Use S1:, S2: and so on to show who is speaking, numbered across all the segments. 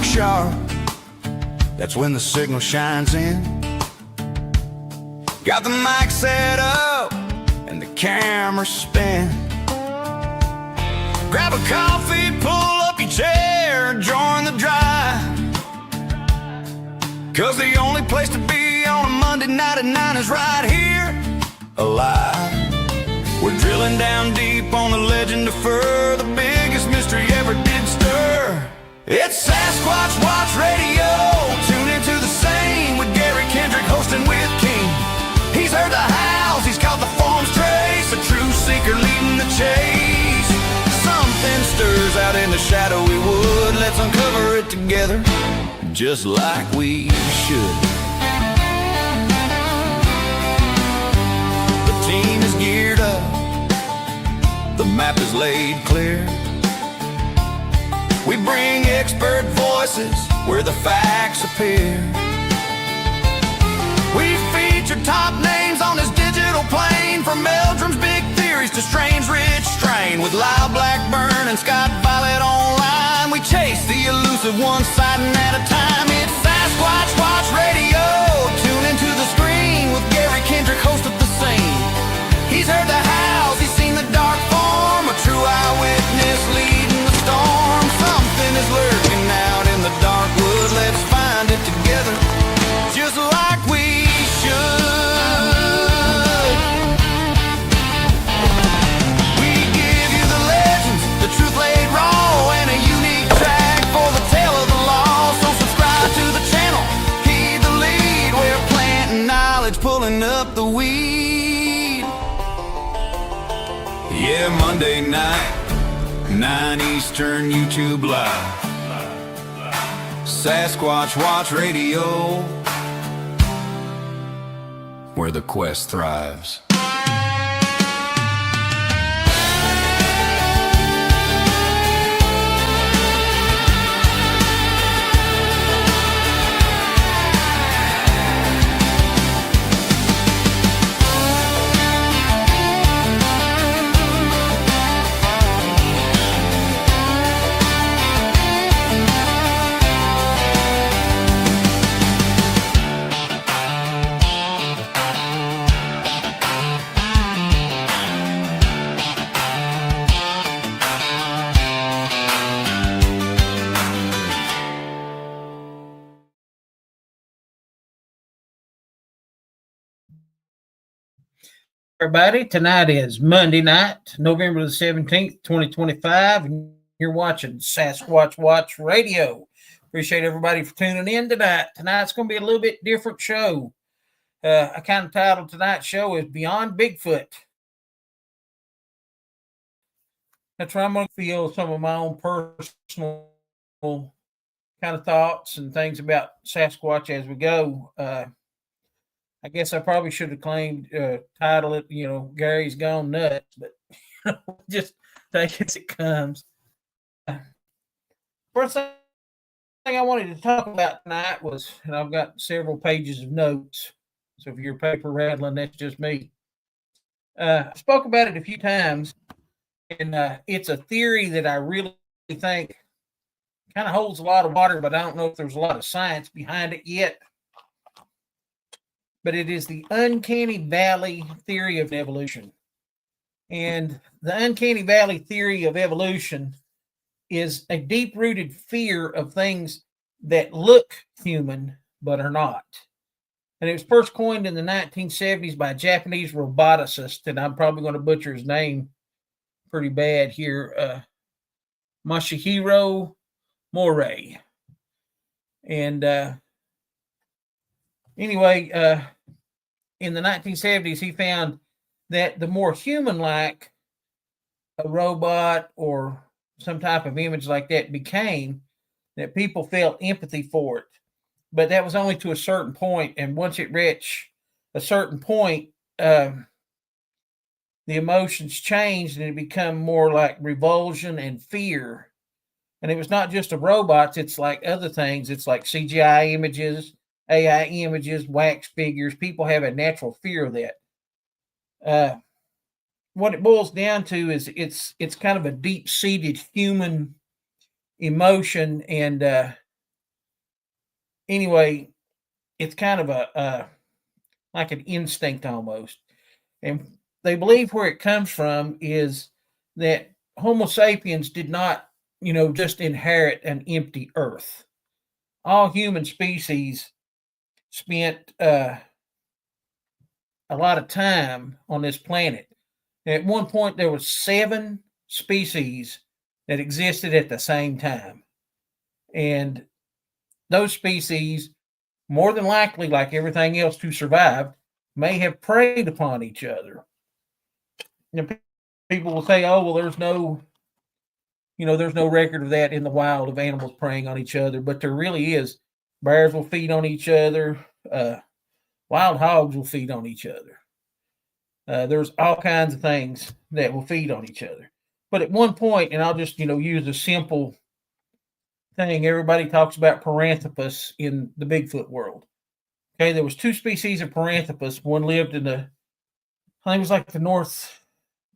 S1: sharp, that's when the signal shines in. Got the mic set up and the camera spin. Grab a coffee, pull up your chair, join the drive. 'Cause the only place to be on a Monday night at 9 is right here, alive. We're drilling down deep on the legend of fur, the biggest mystery ever did stir. It's Sasquatch Watch Radio. Tune into the same with Garry Kendrick hosting with King. He's heard the howls, he's caught the form's trace, a true seeker leading the chase. Something stirs out in the shadowy wood. Let's uncover it together, just like we should. The team is geared up, the map is laid clear. We bring expert voices where the facts appear. We feature top names on this digital plane, from Meldrum's Big Theories to Strange Rich Strain. With Lyle Blackburn and Scott Violet online, we chase the elusive one sighting at a time. It's Sasquatch Watch Radio. Tune into the screen with Garry Kendrick, host of the scene. He's heard the howls, he's seen the dark form, a true eyewitness leading the storm. Something is lurking out in the dark woods. Let's find it together, just like we should. We give you the legends, the truth laid raw, and a unique track for the tale of the law. So subscribe to the channel, heed the lead. We're planting knowledge, pulling up the weed. Yeah, Monday night, 9 Eastern, YouTube Live. Sasquatch Watch Radio, where the quest thrives.
S2: Everybody, tonight is Monday night, November the 17th, 2025, and you're watching Sasquatch Watch Radio. Appreciate everybody for tuning in tonight. Tonight's going to be a little bit different show. I kind of titled tonight's show is Beyond Bigfoot. That's where I'm going to feel some of my own personal kind of thoughts and things about Sasquatch as we go. I guess I probably should have title it, Gary's Gone Nuts, but just take it as it comes. First thing I wanted to talk about tonight was, and I've got several pages of notes, so if you're paper rattling, that's just me. I spoke about it a few times, and it's a theory that I really think kind of holds a lot of water, but I don't know if there's a lot of science behind it yet. But it is the uncanny valley theory of evolution. And the uncanny valley theory of evolution is a deep-rooted fear of things that look human but are not. And it was first coined in the 1970s by a Japanese roboticist, and I'm probably going to butcher his name pretty bad here, Masahiro Morei. And anyway, in the 1970s, he found that the more human-like a robot or some type of image like that became, that people felt empathy for it. But that was only to a certain point, and once it reached a certain point, the emotions changed and it became more like revulsion and fear. And it was not just the robots, it's like other things. It's like CGI images, AI images, wax figures. People have a natural fear of that. What it boils down to is it's kind of a deep-seated human emotion, and anyway, it's kind of a like an instinct almost. And they believe where it comes from is that Homo sapiens did not, just inherit an empty earth. All human species spent a lot of time on this planet. At one point, there were 7 species that existed at the same time. And those species, more than likely, like everything else to survive, may have preyed upon each other. People will say, "Oh, well, there's no record of that in the wild of animals preying on each other," but there really is. Bears will feed on each other. Wild hogs will feed on each other. There's all kinds of things that will feed on each other. But at one point, and I'll just use a simple thing. Everybody talks about Paranthropus in the Bigfoot world. Okay, there was 2 species of Paranthropus. One lived in I think it was like the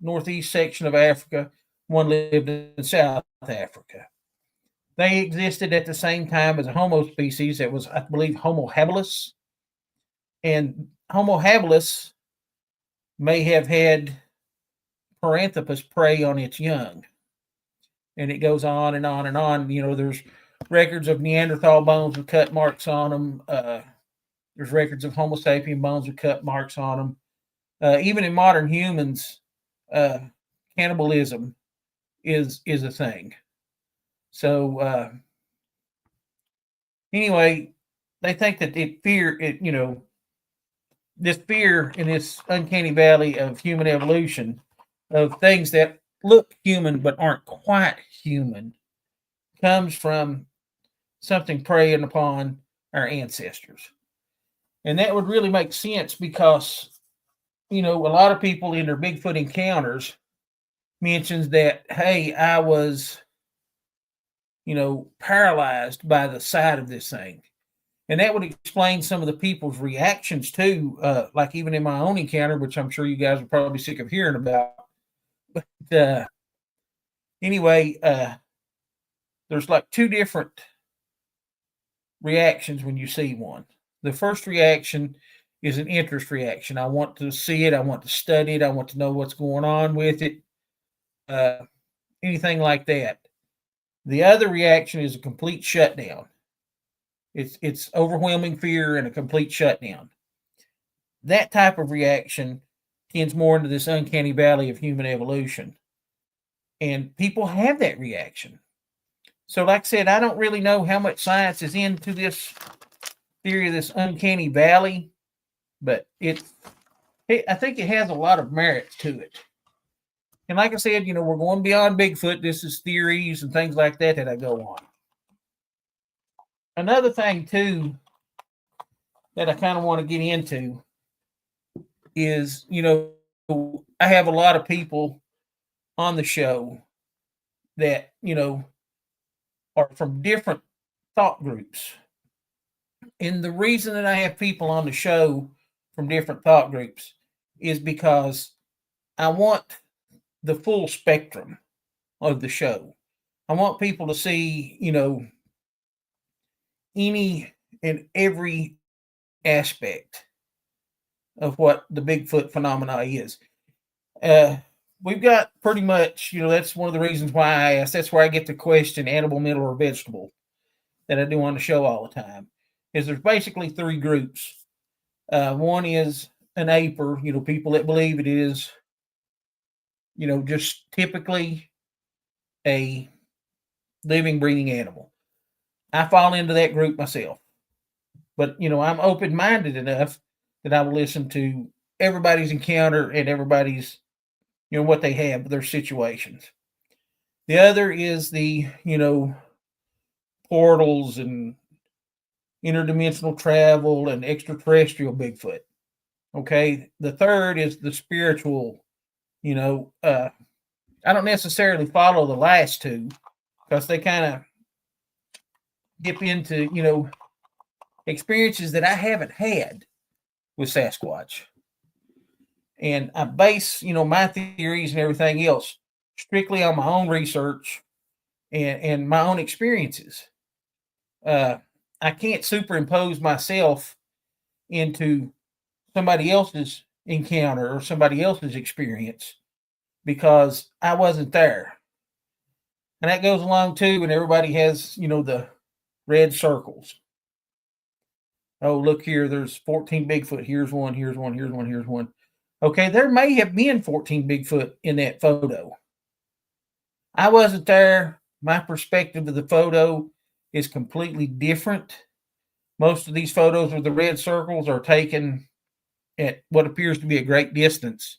S2: northeast section of Africa. One lived in South Africa. They existed at the same time as a Homo species that was, I believe, Homo habilis. And Homo habilis may have had Paranthropus prey on its young. And it goes on and on and on. There's records of Neanderthal bones with cut marks on them. There's records of Homo sapien bones with cut marks on them. Even in modern humans, cannibalism is a thing. So anyway, they think that this fear in this uncanny valley of human evolution, of things that look human but aren't quite human, comes from something preying upon our ancestors. And that would really make sense because, a lot of people in their Bigfoot encounters mentions that, hey, I was, paralyzed by the sight of this thing. And that would explain some of the people's reactions too, like even in my own encounter, which I'm sure you guys are probably sick of hearing about. But anyway, there's like 2 different reactions when you see one. The first reaction is an interest reaction. I want to see it. I want to study it. I want to know what's going on with it. Anything like that. The other reaction is a complete shutdown. It's overwhelming fear and a complete shutdown. That type of reaction tends more into this uncanny valley of human evolution. And people have that reaction. So like I said, I don't really know how much science is into this theory of this uncanny valley, but I think it has a lot of merit to it. And like I said, we're going beyond Bigfoot. This is theories and things like that I go on. Another thing, too, that I kind of want to get into is, I have a lot of people on the show that, are from different thought groups. And the reason that I have people on the show from different thought groups is because I want the full spectrum of the show. I want people to see, any and every aspect of what the Bigfoot phenomena is. We've got pretty much, that's one of the reasons why I asked. That's where I get the question, animal, mineral, or vegetable, that I do on the show all the time. Is there's basically 3 groups. One is an aper, people that believe it is, just typically a living, breathing animal. I fall into that group myself. But, I'm open-minded enough that I will listen to everybody's encounter and everybody's, what they have, their situations. The other is the, portals and interdimensional travel and extraterrestrial Bigfoot. Okay. The third is the spiritual, I don't necessarily follow the last 2 because they kind of dip into, experiences that I haven't had with Sasquatch. And I base, my theories and everything else strictly on my own research and my own experiences. I can't superimpose myself into somebody else's encounter or somebody else's experience because I wasn't there. And that goes along too when everybody has, the red circles. Oh, look here, there's 14 Bigfoot. Here's one, here's one, here's one, here's one. Okay, there may have been 14 Bigfoot in that photo. I wasn't there. My perspective of the photo is completely different. Most of these photos with the red circles are taken at what appears to be a great distance.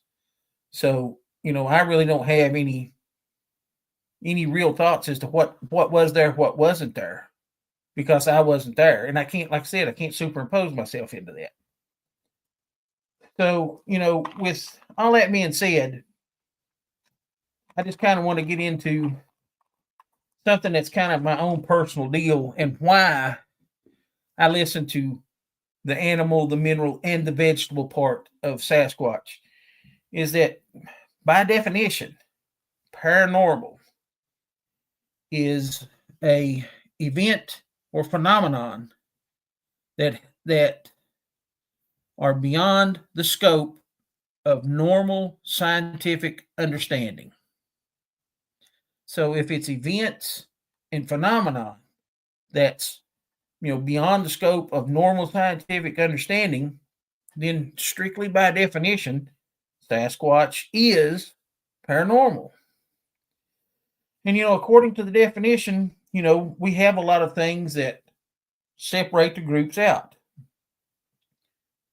S2: So, I really don't have any real thoughts as to what was there, what wasn't there, because I wasn't there. And I can't, like I said, I can't superimpose myself into that. So, with all that being said, I just kind of want to get into something that's kind of my own personal deal and why I listen to the animal, the mineral, and the vegetable part of Sasquatch. Is that by definition, paranormal is a event or phenomenon that are beyond the scope of normal scientific understanding. So if it's events and phenomenon that's beyond the scope of normal scientific understanding, then strictly by definition, Sasquatch is paranormal. And according to the definition, we have a lot of things that separate the groups out.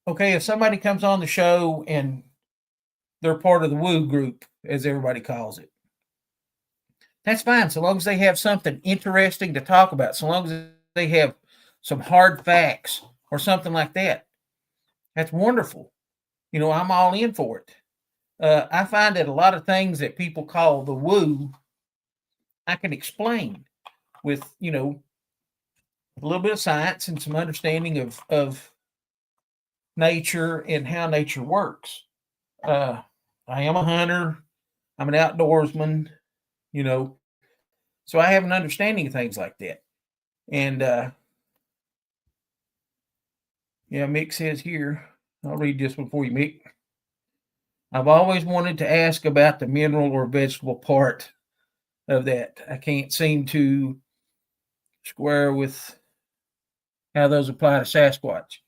S2: Okay, if somebody comes on the show and they're part of the woo group, as everybody calls it, that's fine, so long as they have something interesting to talk about, so long as they have some hard facts or something like that. That's wonderful. I'm all in for it. I find that a lot of things that people call the woo, I can explain with, a little bit of science and some understanding of nature and how nature works. I am a hunter. I'm an outdoorsman, so I have an understanding of things like that. And Mick says here, I'll read this one for you, Mick. I've always wanted to ask about the mineral or vegetable part of that. I can't seem to square with how those apply to Sasquatch.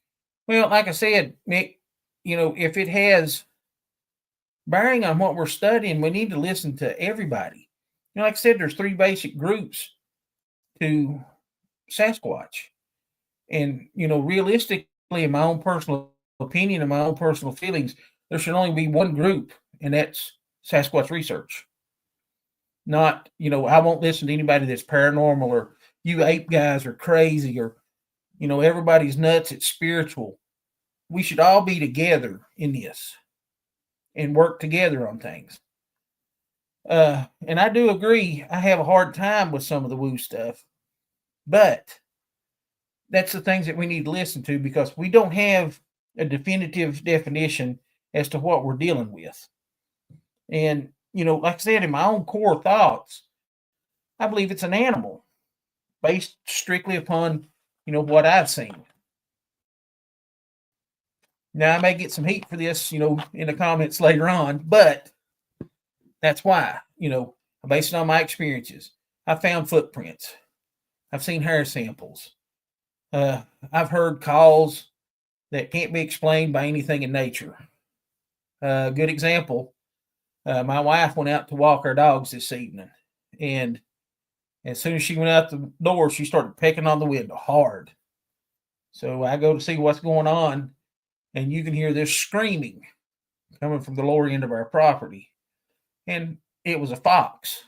S2: Well, like I said, Mick, if it has bearing on what we're studying, we need to listen to everybody. Like I said, there's 3 basic groups to Sasquatch. And, realistically, in my own personal opinion and my own personal feelings, there should only be one group, and that's Sasquatch research. Not, I won't listen to anybody that's paranormal or you ape guys are crazy or, everybody's nuts, it's spiritual. We should all be together in this and work together on things. And I do agree, I have a hard time with some of the woo stuff, but that's the things that we need to listen to because we don't have a definitive definition as to what we're dealing with. And, like I said, in my own core thoughts, I believe it's an animal based strictly upon, what I've seen. Now, I may get some heat for this, in the comments later on, but that's why, I base it on my experiences. I found footprints. I've seen hair samples. I've heard calls that can't be explained by anything in nature. Good example, my wife went out to walk our dogs this evening, and as soon as she went out the door, she started pecking on the window hard. So I go to see what's going on, and you can hear this screaming coming from the lower end of our property. And it was a fox.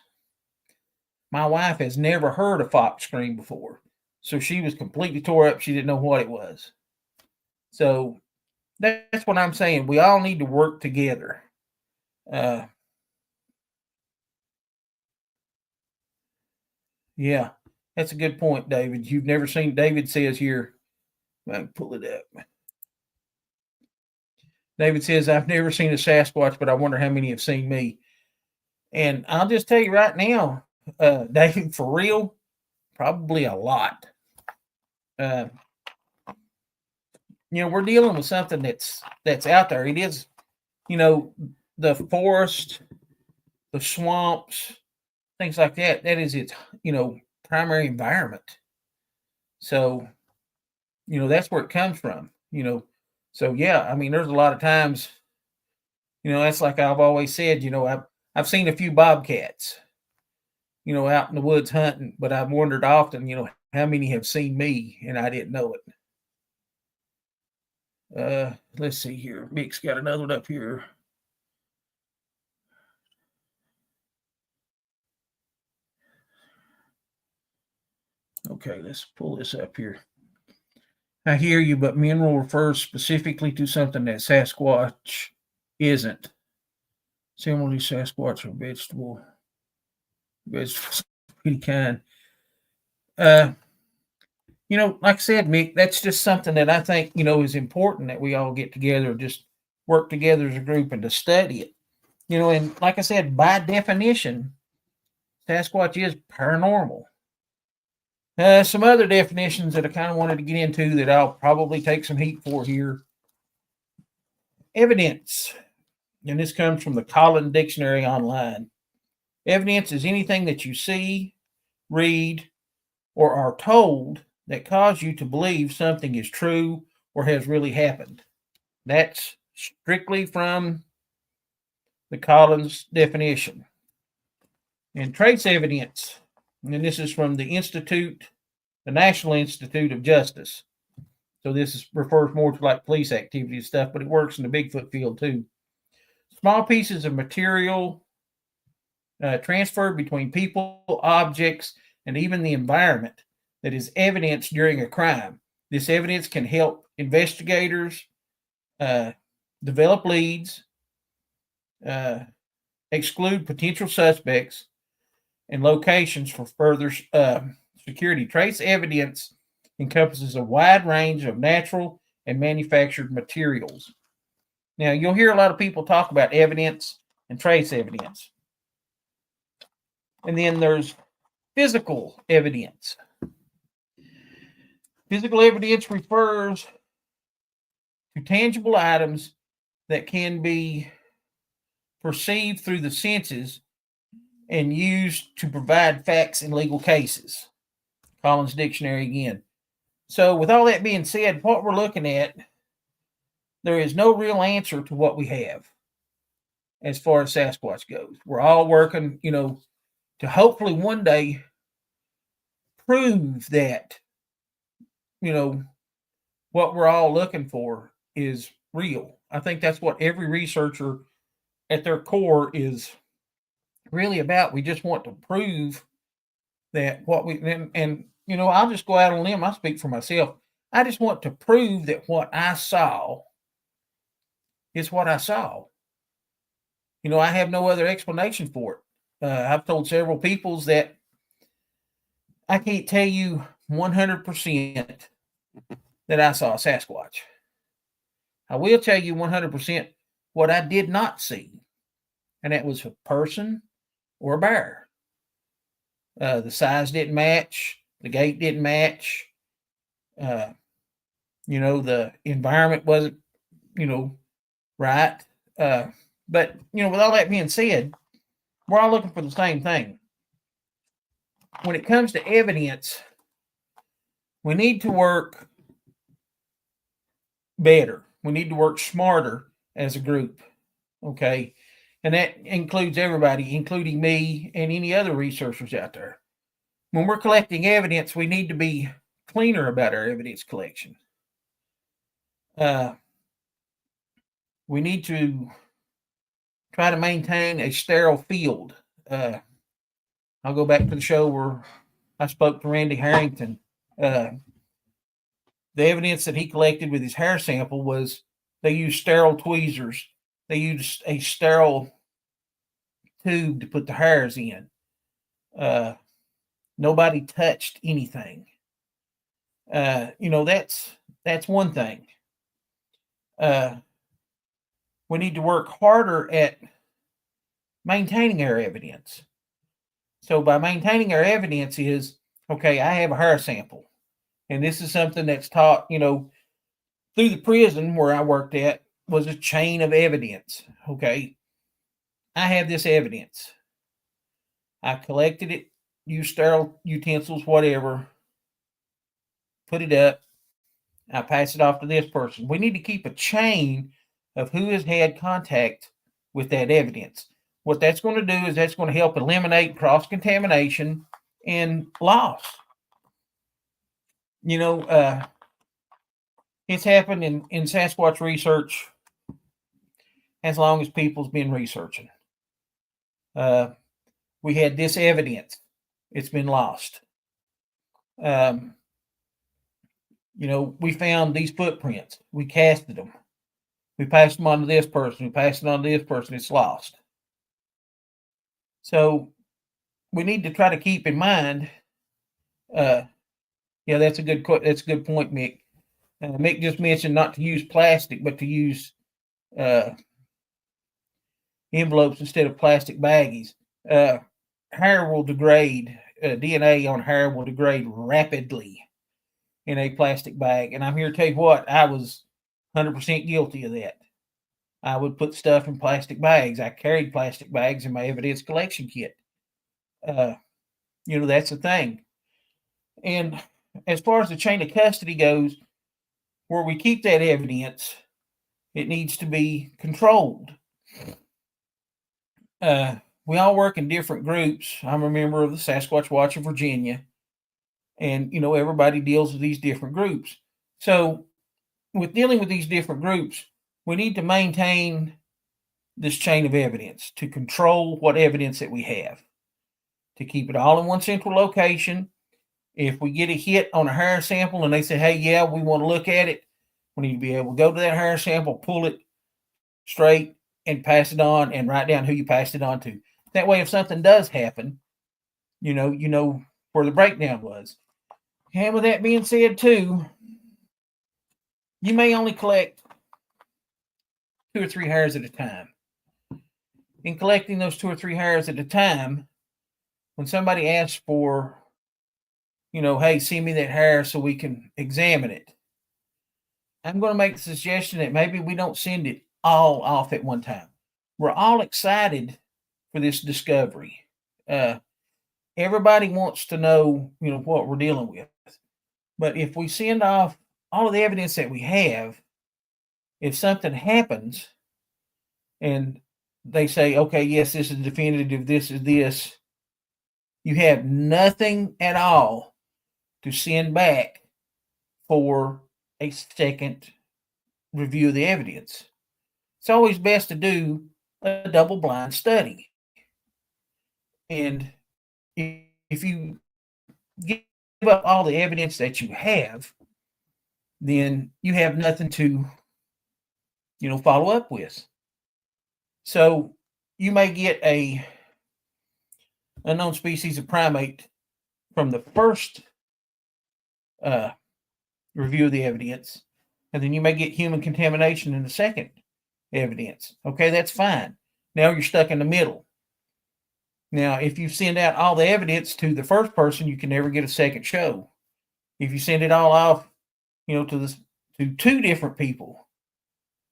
S2: My wife has never heard a fox scream before. So she was completely tore up. She didn't know what it was. So that's what I'm saying. We all need to work together. Yeah, that's a good point, David. You've never seen, David says here, I can pull it up. David says, I've never seen a Sasquatch, but I wonder how many have seen me. And I'll just tell you right now, David, for real, probably a lot. uh, we're dealing with something that's out there. It is, the forest, the swamps, things like that. That is its, primary environment. So, that's where it comes from. So yeah, I mean, there's a lot of times, that's like I've always said. I've seen a few bobcats, out in the woods hunting, but I've wondered often, how many have seen me and I didn't know it. Let's see here. Mick's got another one up here. Okay, let's pull this up here. I hear you, but mineral refers specifically to something that Sasquatch isn't. Similarly, Sasquatch are vegetable. Vegetables pretty kind. Like I said, Mick, that's just something that I think, is important that we all get together, just work together as a group and to study it. And like I said, by definition, Sasquatch is paranormal. Some other definitions that I kind of wanted to get into that I'll probably take some heat for here. Evidence, and this comes from the Collins Dictionary online. Evidence is anything that you see, read, or are told that cause you to believe something is true or has really happened. That's strictly from the Collins definition. And trace evidence, and this is from the National Institute of Justice. So this refers more to like police activity and stuff, but it works in the Bigfoot field too. Small pieces of material transferred between people, objects, and even the environment that is evidence during a crime. This evidence can help investigators develop leads, exclude potential suspects, and locations for further security. Trace evidence encompasses a wide range of natural and manufactured materials. Now, you'll hear a lot of people talk about evidence and trace evidence. And then there's physical evidence. Physical evidence refers to tangible items that can be perceived through the senses and used to provide facts in legal cases. Collins Dictionary again. So with all that being said, what we're looking at, there is no real answer to what we have as far as Sasquatch goes. We're all working, to hopefully one day prove that, what we're all looking for is real. I think that's what every researcher at their core is really about. We just want to prove that what we, and I'll just go out on a limb. I speak for myself. I just want to prove that what I saw is what I saw. I have no other explanation for it. I've told several people that I can't tell you 100% that I saw a Sasquatch. I will tell you 100% what I did not see, and that was a person or a bear. The size didn't match. The gait didn't match. The environment wasn't, right. But, with all that being said, we're all looking for the same thing. When it comes to evidence, we need to work better. We need to work smarter as a group. Okay. And that includes everybody, including me and any other researchers out there. When we're collecting evidence, we need to be cleaner about our evidence collection. We need to try to maintain a sterile field. I'll go back to the show where I spoke to Randy Harrington. The evidence that he collected with his hair sample was they used sterile tweezers. They used a sterile tube to put the hairs in. Nobody touched anything. That's one thing. We need to work harder at maintaining our evidence. So by maintaining our evidence is, okay, I have a hair sample And this is something that's taught, through the prison where I worked at, was a chain of evidence. Okay. I have this evidence. I collected it, used sterile utensils, whatever, put it up. I pass it off to this person. We need to keep a chain of who has had contact with that evidence. What that's going to do is that's going to help eliminate cross-contamination and loss. It's happened in Sasquatch research as long as people's been researching. We had this evidence. It's been lost. We found these footprints. We casted them. We passed them on to this person. We passed it on to this person. It's lost. So we need to try to keep in mind. That's a good point, Mick. Mick just mentioned not to use plastic, but to use envelopes instead of plastic baggies. Hair will degrade. DNA on hair will degrade rapidly in a plastic bag. And I'm here to tell you what, I was 100% guilty of that. I would put stuff in plastic bags. I carried plastic bags in my evidence collection kit. That's the thing. And as far as the chain of custody goes, where we keep that evidence, it needs to be controlled. We all work in different groups. I'm a member of the Sasquatch Watch of Virginia. And, everybody deals with these different groups. So with dealing with these different groups, we need to maintain this chain of evidence to control what evidence that we have, to keep it all in one central location. If we get a hit on a hair sample and they say, hey, yeah, we want to look at it, we need to be able to go to that hair sample, pull it straight, and pass it on and write down who you passed it on to. That way, if something does happen, you know where the breakdown was. And with that being said, too, you may only collect 2 or 3 hairs at a time. In collecting those 2 or 3 hairs at a time, when somebody asks for, hey, send me that hair so we can examine it, I'm going to make the suggestion that maybe we don't send it all off at one time. We're all excited for this discovery. Everybody wants to know, what we're dealing with. But if we send off all of the evidence that we have, if something happens and they say, okay, yes, this is definitive, this is this, you have nothing at all to send back for a second review of the evidence. It's always best to do a double-blind study. And if you give up all the evidence that you have, then you have nothing to, follow up with. So you may get a unknown species of primate from the first review of the evidence, and then you may get human contamination in the second evidence. Okay, that's fine. Now you're stuck in the middle. Now, if you send out all the evidence to the first person, you can never get a second show. If you send it all off, to 2 different people,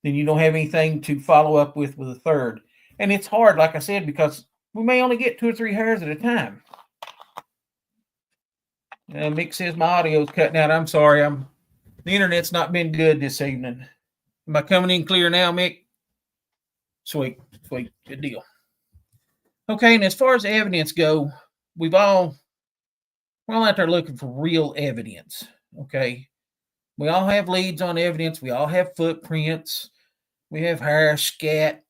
S2: then you don't have anything to follow up with a third. And it's hard, like I said, because we may only get 2 or 3 hairs at a time. Mick says my audio's cutting out. I'm sorry. The internet's not been good this evening. Am I coming in clear now, Mick? Sweet. Good deal. Okay, and as far as evidence go, we're all out there looking for real evidence. Okay. We all have leads on evidence. We all have footprints. We have hair, scat,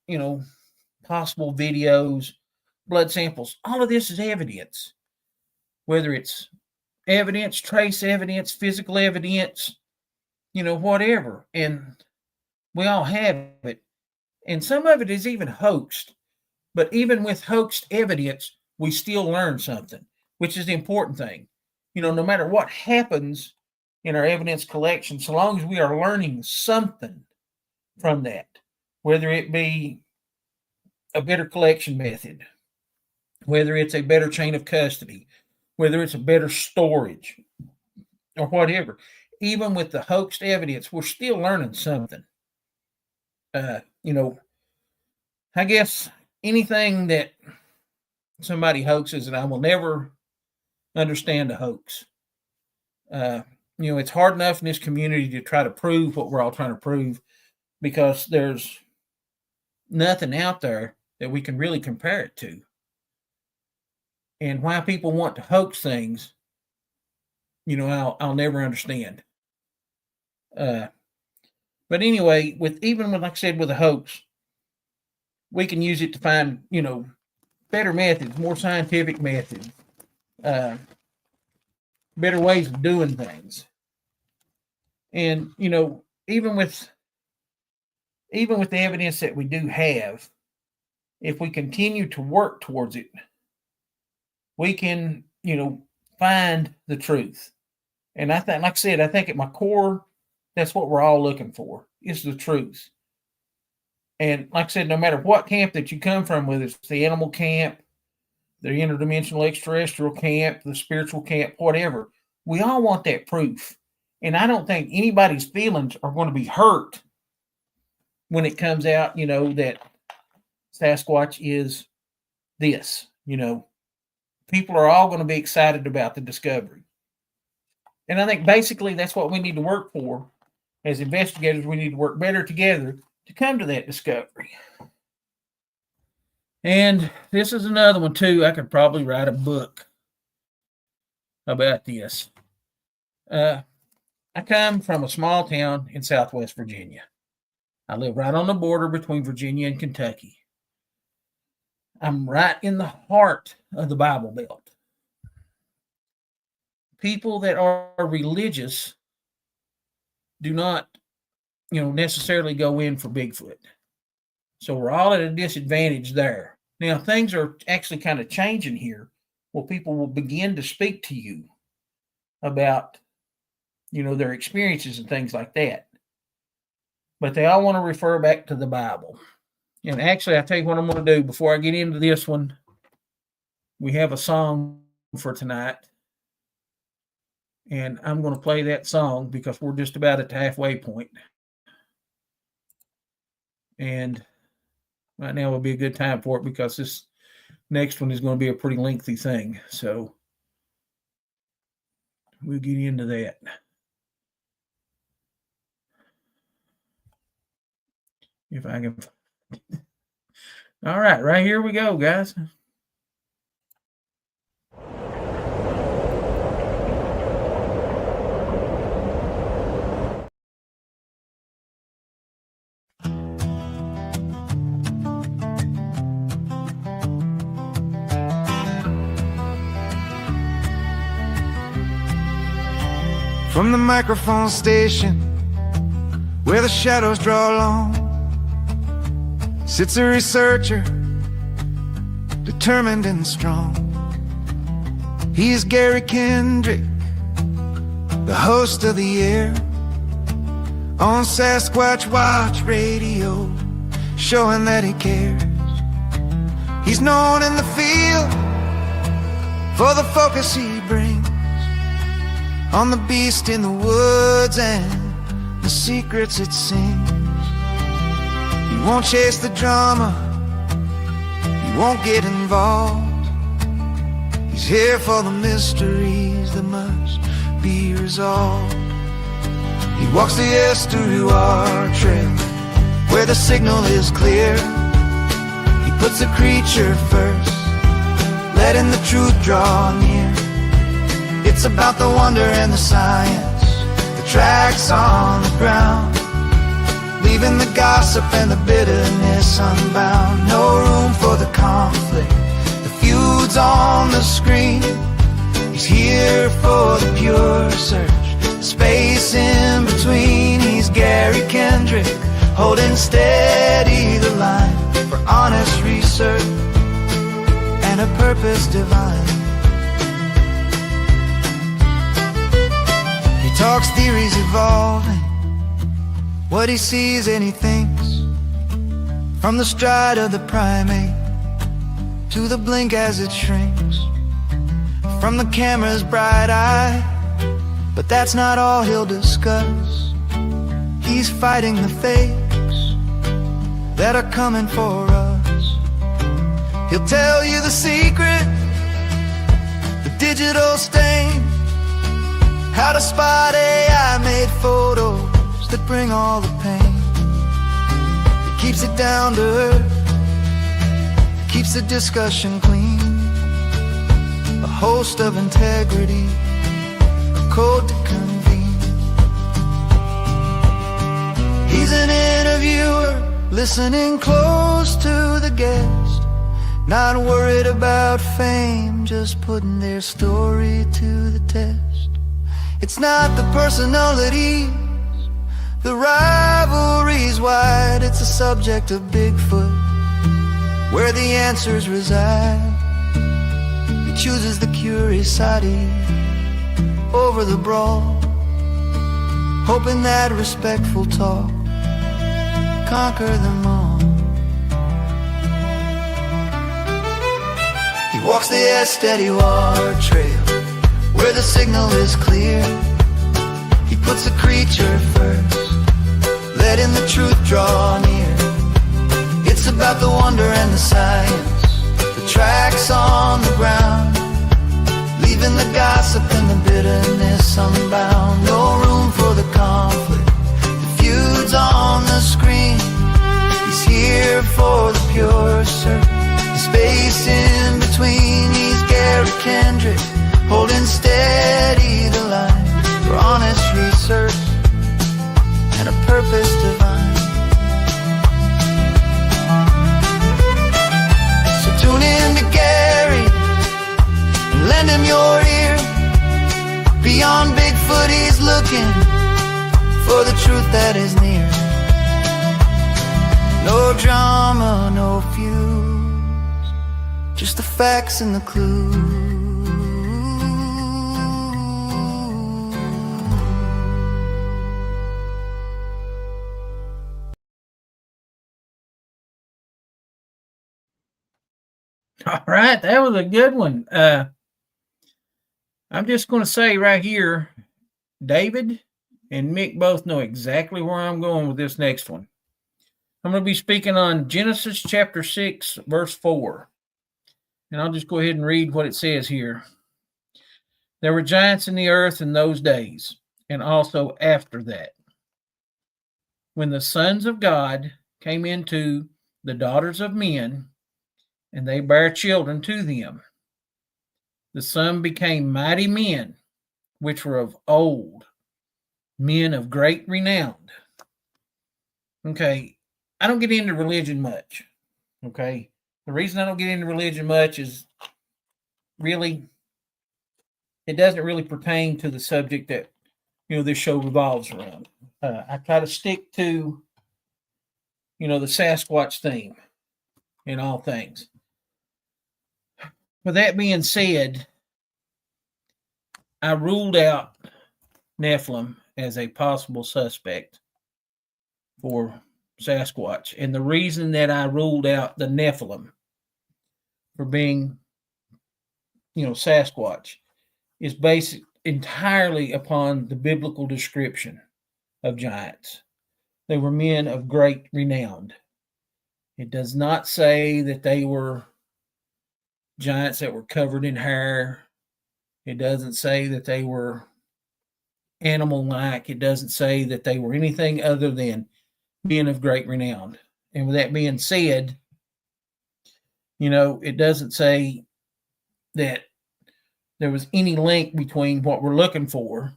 S2: possible videos, blood samples. All of this is evidence. Whether it's evidence, trace evidence, physical evidence, whatever. And we all have it. And some of it is even hoaxed. But even with hoaxed evidence, we still learn something, which is the important thing. No matter what happens in our evidence collection, so long as we are learning something from that, whether it be a better collection method, whether it's a better chain of custody, whether it's a better storage, or whatever. Even with the hoaxed evidence, we're still learning something. You know, I guess anything that somebody hoaxes, and I will never understand a hoax. You know, it's hard enough in this community to try to prove what we're all trying to prove, because there's nothing out there that we can really compare it to. And why people want to hoax things, you know, I'll never understand. But anyway, even with, like I said, with a hoax, we can use it to find, you know, better methods, more scientific methods, better ways of doing things. And, you know, even with the evidence that we do have, if we continue to work towards it, we can, you know, find the truth. And I think, like I said, I think at my core, that's what we're all looking for, is the truth. And like I said, no matter what camp that you come from, whether it's the animal camp, the interdimensional extraterrestrial camp, the spiritual camp, whatever, we all want that proof. And I don't think anybody's feelings are going to be hurt when it comes out, you know, that Sasquatch is this. You know, people are all going to be excited about the discovery. And I think basically that's what we need to work for. As investigators, we need to work better together to come to that discovery. And this is another one too. I could probably write a book about this. I come from a small town in Southwest Virginia. I live right on the border between Virginia and Kentucky. I'm right in the heart of the Bible Belt. People that are religious do not, you know, necessarily go in for Bigfoot. So we're all at a disadvantage there. Now, things are actually kind of changing here, where people will begin to speak to you about, you know, their experiences and things like that. But they all want to refer back to the Bible. And actually, I'll tell you what I'm going to do before I get into this one. We have a song for tonight. And I'm going to play that song because we're just about at the halfway point. And right now will be a good time for it because this next one is going to be a pretty lengthy thing. So we'll get into that. If I can. All right here we go, guys.
S1: From the microphone station, where the shadows draw long, sits a researcher, determined and strong. He is Garry Kendrick, the host of the air, on Sasquatch Watch Radio, showing that he cares. He's known in the field for the focus he brings on the beast in the woods and the secrets it sings. He won't chase the drama, he won't get involved. He's here for the mysteries that must be resolved. He walks the estuary trail where the signal is clear. He puts the creature first, letting the truth draw near. It's about the wonder and the science, the tracks on the ground, leaving the gossip and the bitterness unbound. No room for the conflict, the feuds on the screen. He's here for the pure search, space in between. He's Garry Kendrick, holding steady the line for honest research and a purpose divine. He talks theories evolving, what he sees and he thinks, from the stride of the primate to the blink as it shrinks, from the camera's bright eye But that's not all he'll discuss. He's fighting the fakes that are coming for us. He'll tell you the secret, the digital stain, how to spot AI-made photos that bring all the pain. He keeps it down to earth, keeps the discussion clean, a host of integrity, a code to convene. He's an interviewer, listening close to the guest, not worried about fame, just putting their story to the test. It's not the personalities, the rivalries wide, it's the subject of Bigfoot, where the answers reside. He chooses the curiosity over the brawl, hoping that respectful talk conquer them all. He walks the S2025 trail, where the signal is clear. He puts the creature first, letting the truth draw near. It's about the wonder and the science, the tracks on the ground, leaving the gossip and the bitterness unbound. No room for the conflict, the feuds on the screen. He's here for the pure search, the space in between. He's Garry Kendrick, holding steady the line for honest research and a purpose divine. So tune in to Garry and lend him your ear. Beyond Bigfoot, he's looking for the truth that is near. No drama, no fuse, just the facts and the clues.
S2: All right, that was a good one. I'm just going to say right here, David and Mick both know exactly where I'm going with this next one. I'm going to be speaking on Genesis chapter 6, verse 4. And I'll just go ahead and read what it says here. There were giants in the earth in those days, and also after that, when the sons of God came into the daughters of men, and they bare children to them. The son became mighty men, which were of old, men of great renown. Okay, I don't get into religion much. Okay, the reason I don't get into religion much is really, it doesn't really pertain to the subject that, this show revolves around. I try to stick to, the Sasquatch theme in all things. With that being said, I ruled out Nephilim as a possible suspect for Sasquatch. And the reason that I ruled out the Nephilim for being, Sasquatch is based entirely upon the biblical description of giants. They were men of great renown. It does not say that they were giants that were covered in hair. It doesn't say that they were animal-like. It doesn't say that they were anything other than men of great renown. And with that being said, it doesn't say that there was any link between what we're looking for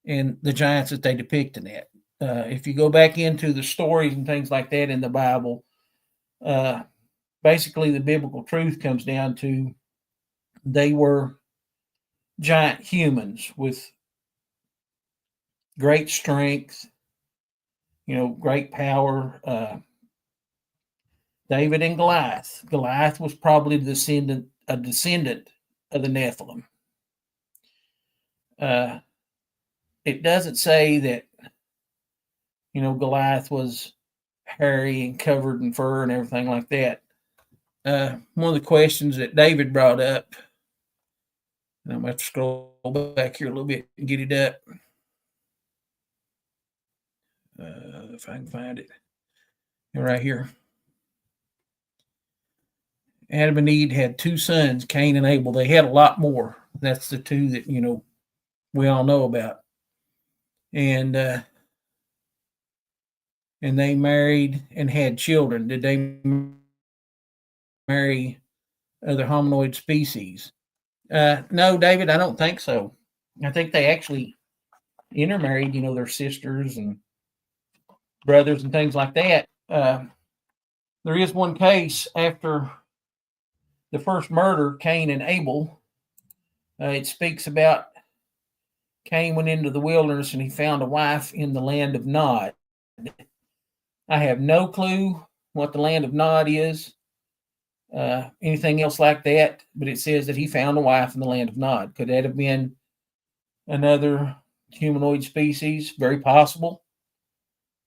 S2: and the giants that they depict in that. If you go back into the stories and things like that in the Bible, basically the biblical truth comes down to they were giant humans with great strength, great power. David and Goliath. Goliath was probably a descendant of the Nephilim. It doesn't say that, Goliath was hairy and covered in fur and everything like that. One of the questions that David brought up And I'm going to have to scroll back here a little bit and get it up. If I can find it. Right here. Adam and Eve had 2 sons, Cain and Abel. They had a lot more. That's the 2 that, we all know about. And they married and had children. Did they marry other hominoid species? No, David, I don't think so. I think they actually intermarried, their sisters and brothers and things like that. There is one case after the first murder, Cain and Abel. It speaks about Cain went into the wilderness and he found a wife in the land of Nod. I have no clue what the land of Nod is, anything else like that, but it says that he found a wife in the land of Nod. Could that have been another humanoid species? Very possible.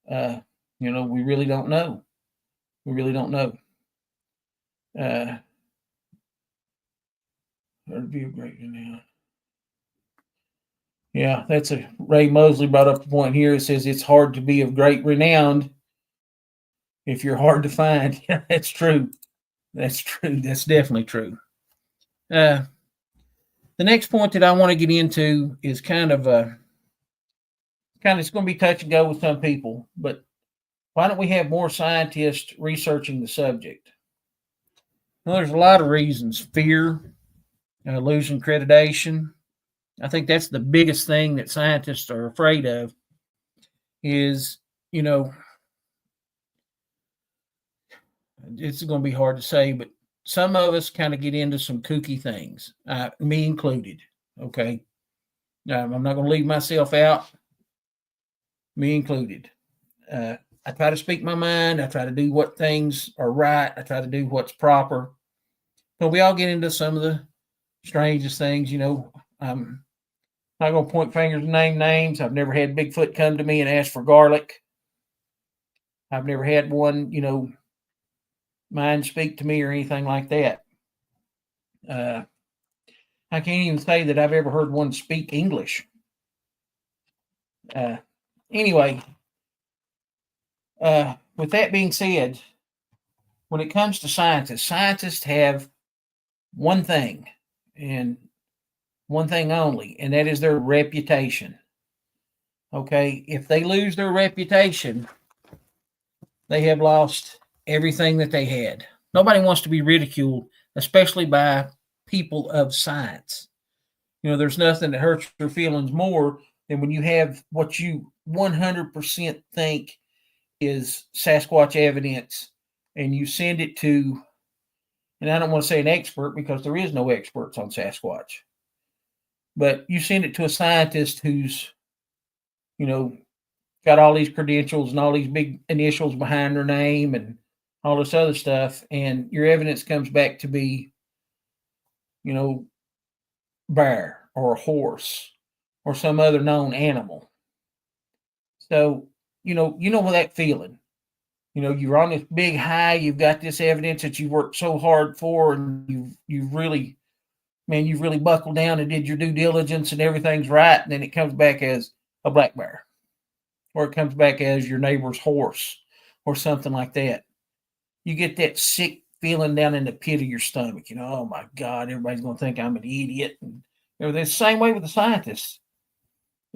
S2: We really don't know. We really don't know. View great now. Yeah, that's Ray Mosley brought up the point here. It says it's hard to be of great renown if you're hard to find. Yeah, that's true. That's true. That's definitely true. The next point that I want to get into is it's going to be touch and go with some people, but why don't we have more scientists researching the subject? Well, there's a lot of reasons. Fear, losing accreditation. I think that's the biggest thing that scientists are afraid of is, it's going to be hard to say, but some of us kind of get into some kooky things, me included. Okay. I'm not going to leave myself out, me included. I try to speak my mind. I try to do what things are right. I try to do what's proper. But we all get into some of the strangest things, I'm not going to point fingers and name names. I've never had Bigfoot come to me and ask for garlic. I've never had one, mind speak to me or anything like that. I can't even say that I've ever heard one speak English. Anyway, with that being said, when it comes to scientists have one thing and one thing only, and that is their reputation. Okay, if they lose their reputation, they have lost everything that they had. Nobody wants to be ridiculed, especially by people of science. There's nothing that hurts their feelings more than when you have what you 100% think is Sasquatch evidence and you send it to, and I don't want to say an expert because there is no experts on Sasquatch, but you send it to a scientist who's, got all these credentials and all these big initials behind their name and all this other stuff, and your evidence comes back to be, bear or a horse or some other known animal. So, what that feeling. You're on this big high, you've got this evidence that you worked so hard for, and you've really buckled down and did your due diligence and everything's right, and then it comes back as a black bear. Or it comes back as your neighbor's horse or something like that. You get that sick feeling down in the pit of your stomach. Oh my God, everybody's going to think I'm an idiot. And everything. The same way with the scientists.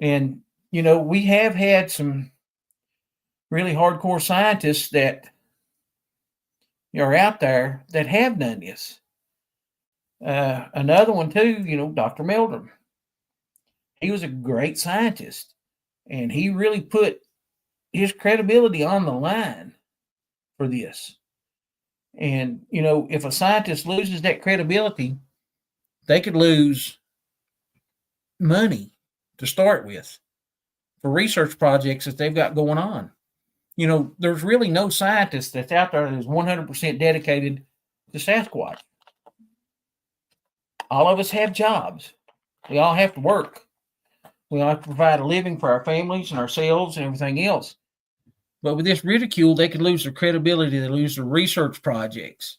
S2: And, we have had some really hardcore scientists that are out there that have done this. Another one too, Dr. Meldrum. He was a great scientist, and he really put his credibility on the line for this. And, if a scientist loses that credibility, they could lose money to start with for research projects that they've got going on. There's really no scientist that's out there that's 100% dedicated to Sasquatch. All of us have jobs. We all have to work. We all have to provide a living for our families and ourselves and everything else. But with this ridicule, they could lose their credibility. They lose their research projects.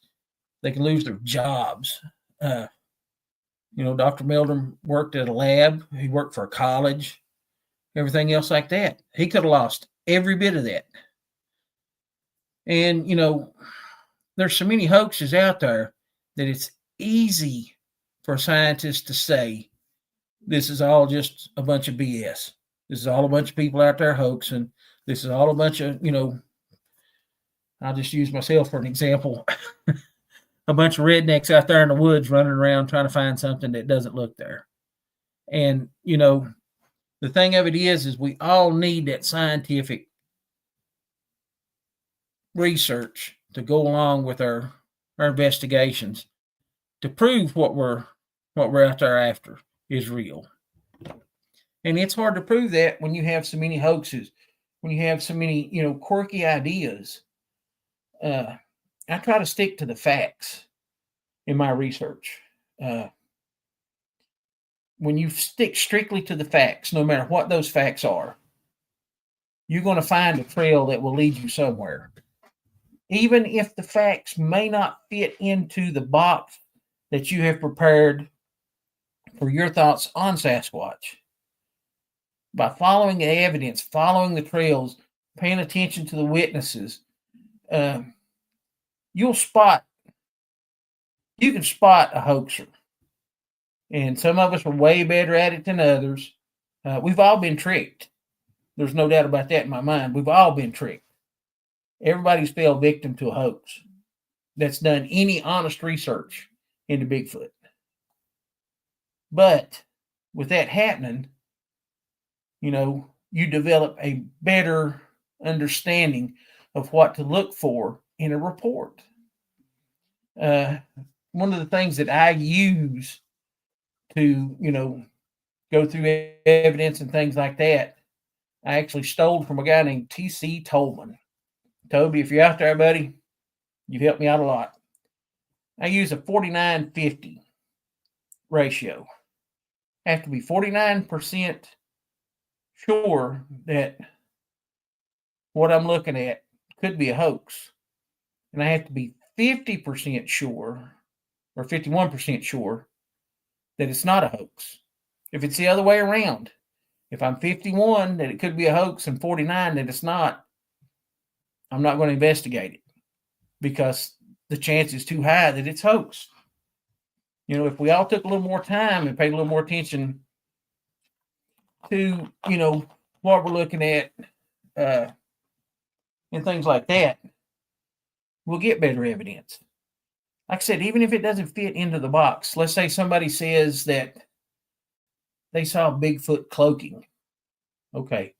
S2: They can lose their jobs. Dr. Meldrum worked at a lab. He worked for a college, everything else like that. He could have lost every bit of that. And, there's so many hoaxes out there that it's easy for scientists to say this is all just a bunch of BS. This is all a bunch of people out there hoaxing. This is all a bunch of, I'll just use myself for an example. A bunch of rednecks out there in the woods running around trying to find something that doesn't look there. And, the thing of it is we all need that scientific research to go along with our investigations to prove what we're out there after is real. And it's hard to prove that when you have so many hoaxes, when you have so many, quirky ideas. I try to stick to the facts in my research. When you stick strictly to the facts, no matter what those facts are, you're going to find a trail that will lead you somewhere. Even if the facts may not fit into the box that you have prepared for your thoughts on Sasquatch, by following the evidence, following the trails, paying attention to the witnesses, you can spot a hoaxer. And some of us are way better at it than others. We've all been tricked. There's no doubt about that in my mind. We've all been tricked. Everybody's fell victim to a hoax that's done any honest research into Bigfoot. But with that happening, you develop a better understanding of what to look for in a report. One of the things that I use to, go through evidence and things like that, I actually stole from a guy named T.C. Tolman. Toby, if you're out there, buddy, you've helped me out a lot. I use a 49-50 ratio. I have to be 49% sure that what I'm looking at could be a hoax. And I have to be 50% sure or 51% sure that it's not a hoax. If it's the other way around, if I'm 51 that it could be a hoax and 49 that it's not, I'm not going to investigate it because the chance is too high that it's hoax. If we all took a little more time and paid a little more attention to, what we're looking at and things like that, we'll get better evidence. Like I said, even if it doesn't fit into the box, let's say somebody says that they saw Bigfoot cloaking. Okay.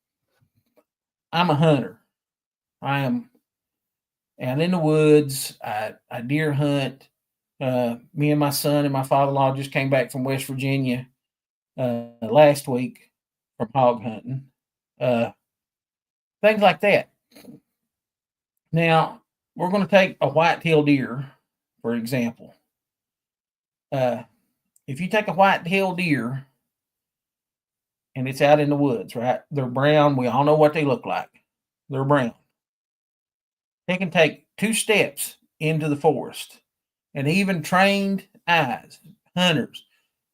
S2: I'm a hunter. I am out in the woods. I deer hunt. Me and my son and my father-in-law just came back from West Virginia last week from hog hunting. Things like that. Now, we're going to take a white-tailed deer, for example. If you take a white-tailed deer and it's out in the woods, right? They're brown. We all know what they look like. They're brown. They can take 2 steps into the forest, and even trained eyes, hunters,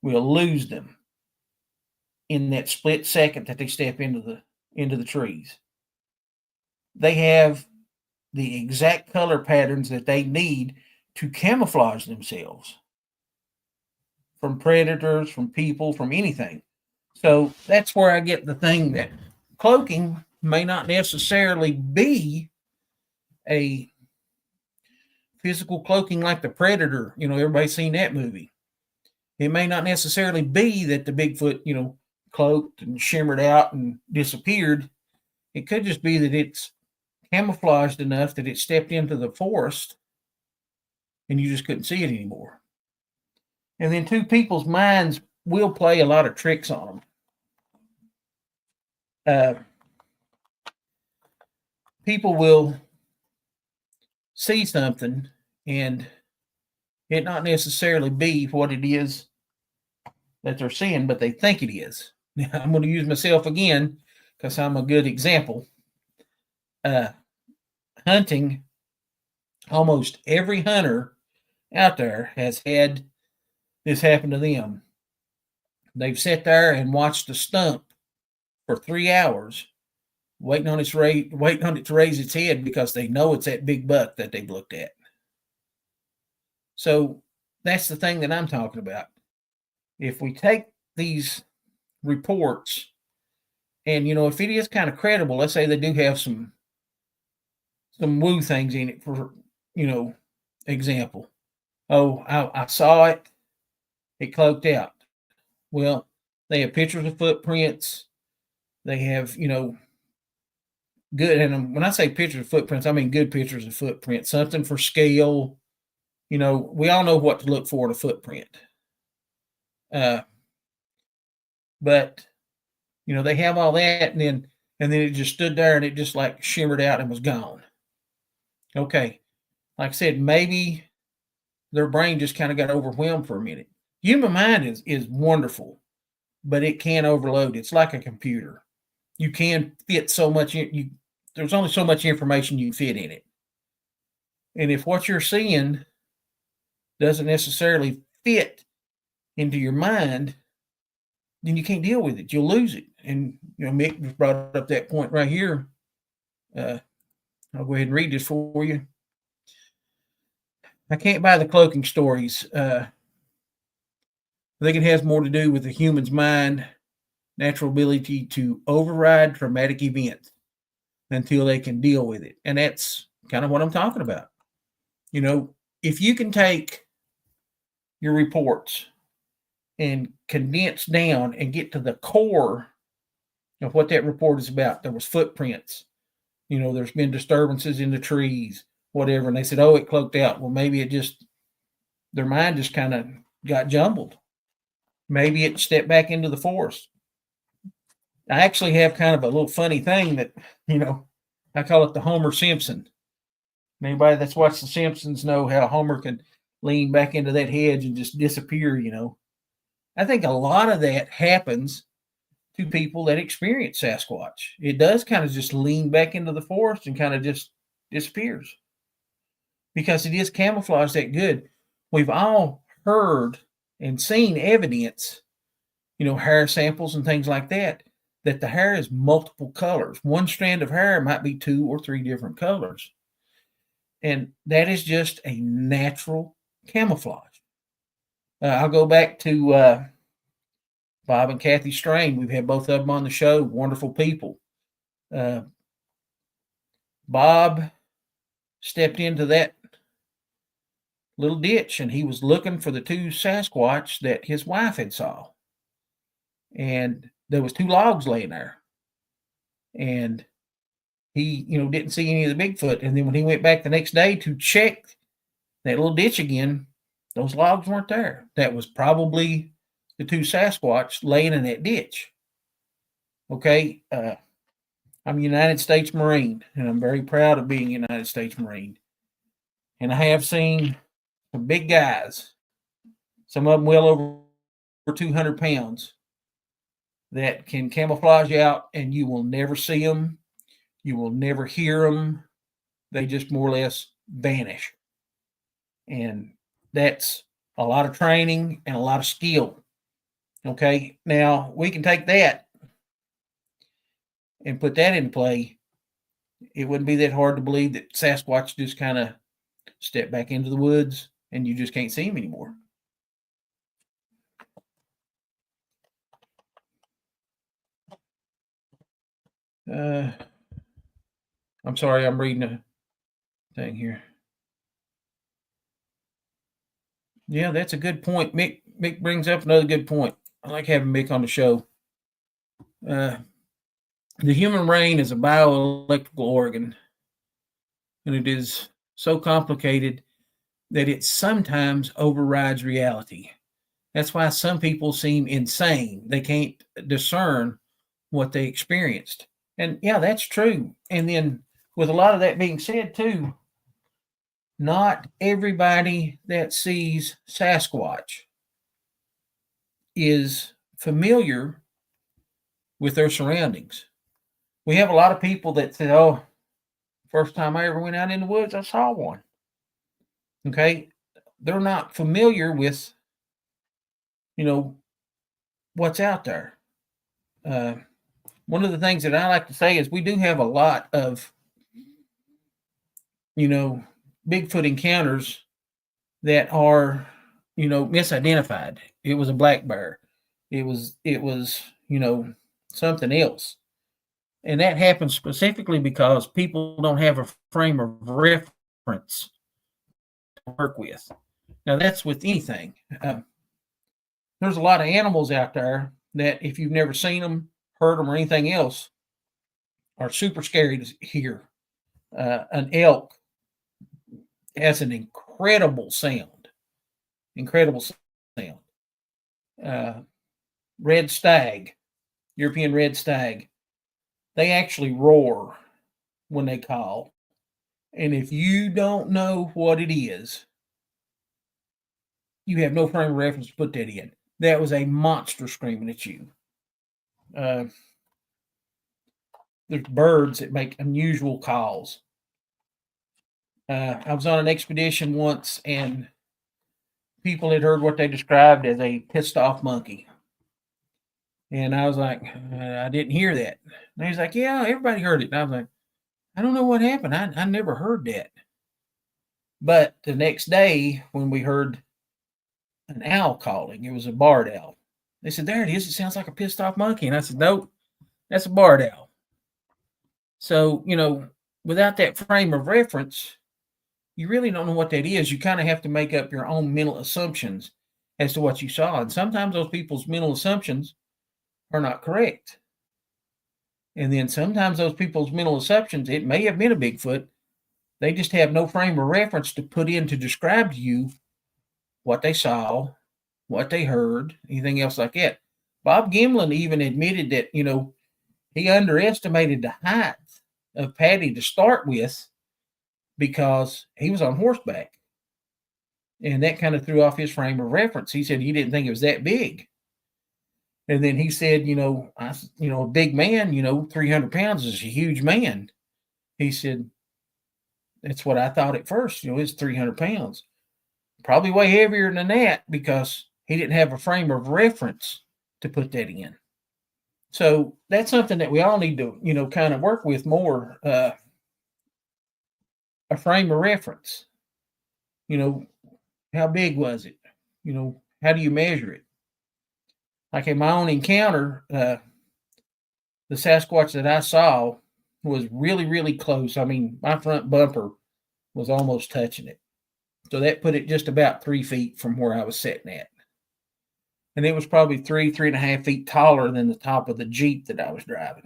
S2: will lose them in that split second that they step into the trees. They have the exact color patterns that they need to camouflage themselves from predators, from people, from anything. So that's where I get the thing that cloaking may not necessarily be a physical cloaking like the Predator. Everybody's seen that movie. It may not necessarily be that the Bigfoot, cloaked and shimmered out and disappeared. It could just be that it's camouflaged enough that it stepped into the forest and you just couldn't see it anymore. And then 2 people's minds will play a lot of tricks on them. People will see something and it not necessarily be what it is that they're seeing, but they think it is. Now, I'm going to use myself again because I'm a good example. Hunting, almost every hunter out there has had this happen to them. They've sat there and watched a stump for 3 hours, waiting on it to raise its head because they know it's that big buck that they've looked at. So that's the thing that I'm talking about. If we take these reports and, if it is kind of credible, let's say they do have some woo things in it, for, example. Oh, I saw it. It cloaked out. Well, they have pictures of footprints. They have, good. And when I say pictures of footprints, I mean good pictures of footprints, something for scale. We all know what to look for in a footprint. But they have all that, and then it just stood there and it just like shimmered out and was gone. Okay. Like I said, maybe their brain just kind of got overwhelmed for a minute. Human mind is wonderful, but it can overload. It's like a computer. You can fit so much in, there's only so much information you can fit in it. And if what you're seeing doesn't necessarily fit into your mind, then you can't deal with it. You'll lose it. And Mick just brought up that point right here. I'll go ahead and read this for you. I can't buy the cloaking stories. I think it has more to do with the human's mind, natural ability to override traumatic events until they can deal with it. And that's kind of what I'm talking about. If you can take your reports and condense down and get to the core of what that report is about. There was footprints. There's been disturbances in the trees, whatever. And they said, oh, it cloaked out. Well, maybe their mind just kind of got jumbled. Maybe it stepped back into the forest. I actually have kind of a little funny thing that, I call it the Homer Simpson. Anybody that's watched The Simpsons know how Homer can lean back into that hedge and just disappear, I think a lot of that happens to people that experience Sasquatch. It does kind of just lean back into the forest and kind of just disappears because it is camouflaged that good. We've all heard and seen evidence, hair samples and things like that the hair is multiple colors. One strand of hair might be 2 or 3 different colors. And that is just a natural camouflage. I'll go back to Bob and Kathy Strain. We've had both of them on the show. Wonderful people. Bob stepped into that little ditch and he was looking for the 2 Sasquatch that his wife had saw. And there was 2 logs laying there. And he, didn't see any of the Bigfoot. And then when he went back the next day to check that little ditch again, those logs weren't there. That was probably the 2 Sasquatch laying in that ditch. Okay. I'm a United States Marine, and I'm very proud of being a United States Marine. And I have seen some big guys, some of them well over 200 pounds, that can camouflage out and you will never see them. You will never hear them. They just more or less vanish. And that's a lot of training and a lot of skill. Okay, now we can take that and put that in play. It wouldn't be that hard to believe that Sasquatch just kind of stepped back into the woods and you just can't see him anymore. I'm sorry, I'm reading a thing here. Yeah, that's a good point. Mick brings up another good point. I like having Mick on the show. The human brain is a bioelectrical organ, and it is so complicated that it sometimes overrides reality. That's why some people seem insane. They can't discern what they experienced. And yeah, that's true. And then with a lot of that being said too, not everybody that sees Sasquatch is familiar with their surroundings. We have a lot of people that say, oh, first time I ever went out in the woods, I saw one. Okay. They're not familiar with, what's out there. One of the things that I like to say is we do have a lot of, Bigfoot encounters that are, misidentified. It was a black bear. It was, something else. And that happens specifically because people don't have a frame of reference to work with. Now, that's with anything. There's a lot of animals out there that, if you've never seen them, heard them, or anything else, are super scary to hear. An elk has an incredible sound. Red stag, European red stag, they actually roar when they call. And if you don't know what it is, you have no frame of reference to put that in. That was a monster screaming at you. There's birds that make unusual calls. I was on an expedition once, and people had heard what they described as a pissed off monkey. And I was like, I didn't hear that. And he's like, yeah, everybody heard it. And I was like, I don't know what happened. I never heard that. But the next day, when we heard an owl calling, it was a barred owl. They said, there it is. It sounds like a pissed off monkey. And I said, nope, that's a barred owl. So, without that frame of reference, you really don't know what that is. You kind of have to make up your own mental assumptions as to what you saw. And sometimes those people's mental assumptions are not correct. And then sometimes those people's mental assumptions, it may have been a Bigfoot. They just have no frame of reference to put in to describe to you what they saw, what they heard, anything else like that. Bob Gimlin even admitted that, he underestimated the height of Patty to start with because he was on horseback. And that kind of threw off his frame of reference. He said he didn't think it was that big. And then he said, a big man, 300 pounds is a huge man. He said, that's what I thought at first, it's 300 pounds. Probably way heavier than that because he didn't have a frame of reference to put that in. So that's something that we all need to, kind of work with more. A frame of reference. How big was it? How do you measure it? Like in my own encounter, the Sasquatch that I saw was really, really close. I mean, my front bumper was almost touching it. So that put it just about 3 feet from where I was sitting at. And it was probably 3.5 feet taller than the top of the Jeep that I was driving.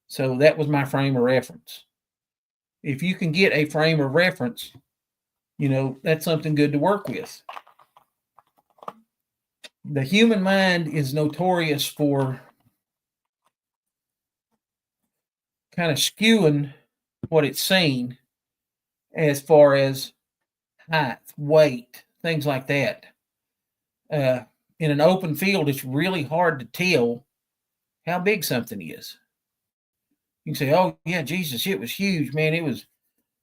S2: So that was my frame of reference. If you can get a frame of reference, that's something good to work with. The human mind is notorious for kind of skewing what it's seen as far as height, weight, things like that. In an open field, it's really hard to tell how big something is. You can say, oh, yeah, Jesus, it was huge, man. It was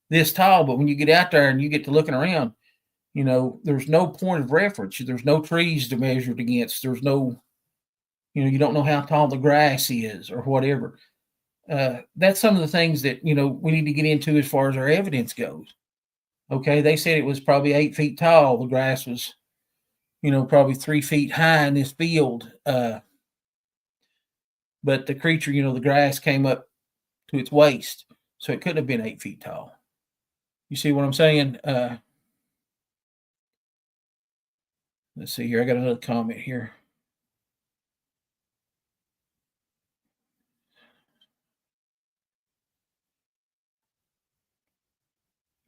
S2: this tall. But when you get out there and you get to looking around, there's no point of reference. There's no trees to measure it against. There's no, you don't know how tall the grass is or whatever. That's some of the things that, we need to get into as far as our evidence goes. Okay, they said it was probably 8 feet tall. The grass was, probably 3 feet high in this field. But the creature, the grass came up to its waist. So it couldn't have been 8 feet tall. You see what I'm saying? Let's see here. I got another comment here.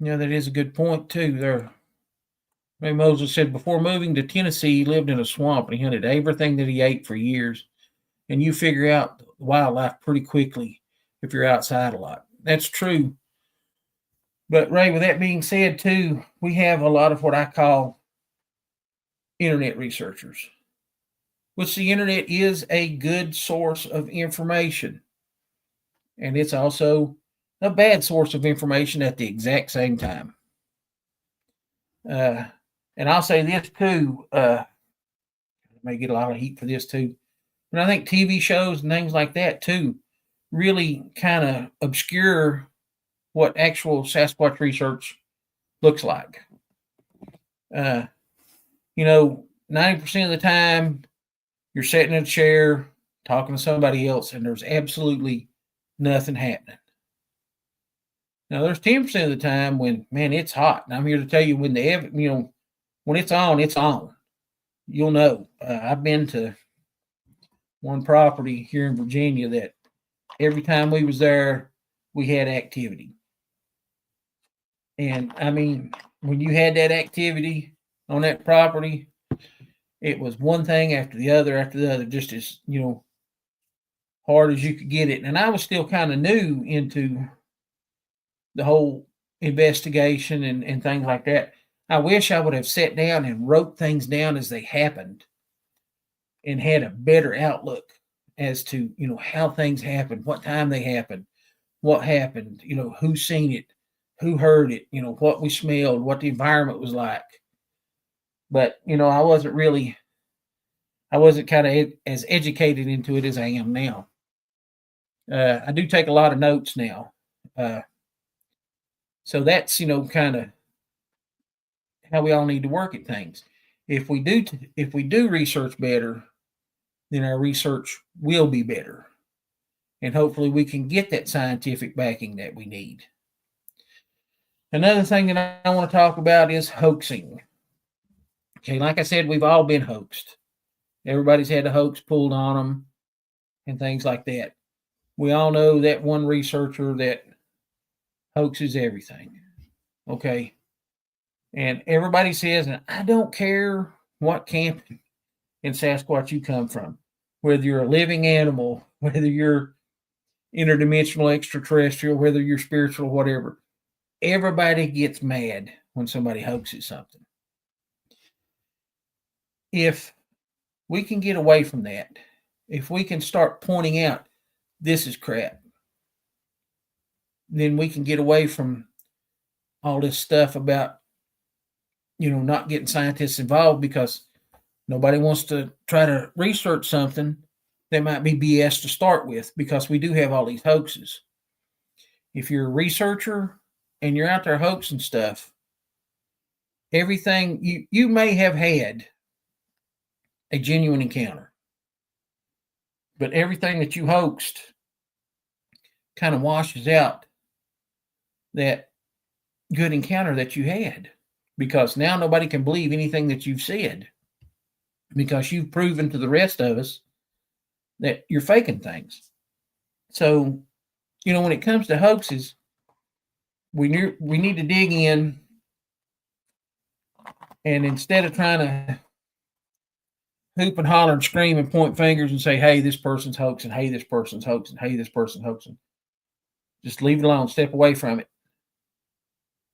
S2: Yeah, that is a good point, too. There, Ray Moses said, before moving to Tennessee, he lived in a swamp and he hunted everything that he ate for years. And you figure out wildlife pretty quickly if you're outside a lot. That's true. But, Ray, with that being said, too, we have a lot of what I call internet researchers, which the internet is a good source of information. And it's also a bad source of information at the exact same time. And I'll say this too, may get a lot of heat for this too. But I think TV shows and things like that too really kind of obscure what actual Sasquatch research looks like. 90% of the time you're sitting in a chair talking to somebody else and there's absolutely nothing happening. Now there's 10% of the time when, man, it's hot. And I'm here to tell you when when it's on, it's on. You'll know. I've been to one property here in Virginia that every time we was there, we had activity. And I mean, when you had that activity on that property, it was one thing after the other, just as, hard as you could get it. And I was still kind of new into the whole investigation and things like that. I wish I would have sat down and wrote things down as they happened and had a better outlook as to, how things happened, what time they happened, what happened, who seen it, who heard it, what we smelled, what the environment was like. But, I wasn't kind of as educated into it as I am now. I do take a lot of notes now. So that's, kind of how we all need to work at things. If we do research better, then our research will be better. And hopefully we can get that scientific backing that we need. Another thing that I want to talk about is hoaxing. Okay, like I said, we've all been hoaxed. Everybody's had a hoax pulled on them and things like that. We all know that one researcher that hoaxes everything. Okay. And everybody says, and I don't care what camp in Sasquatch you come from, whether you're a living animal, whether you're interdimensional, extraterrestrial, whether you're spiritual, whatever. Everybody gets mad when somebody hoaxes something. If we can get away from that, if we can start pointing out this is crap, then we can get away from all this stuff about, not getting scientists involved because nobody wants to try to research something that might be BS to start with, because we do have all these hoaxes. If you're a researcher and you're out there hoaxing stuff, everything you may have had a genuine encounter, but everything that you hoaxed kind of washes out that good encounter that you had, because now nobody can believe anything that you've said, because you've proven to the rest of us that you're faking things. So, when it comes to hoaxes, we need to dig in, and instead of trying to hoop and holler and scream and point fingers and say, hey, this person's hoaxing, hey, this person's hoaxing, hey, this person's hoaxing, just leave it alone, step away from it.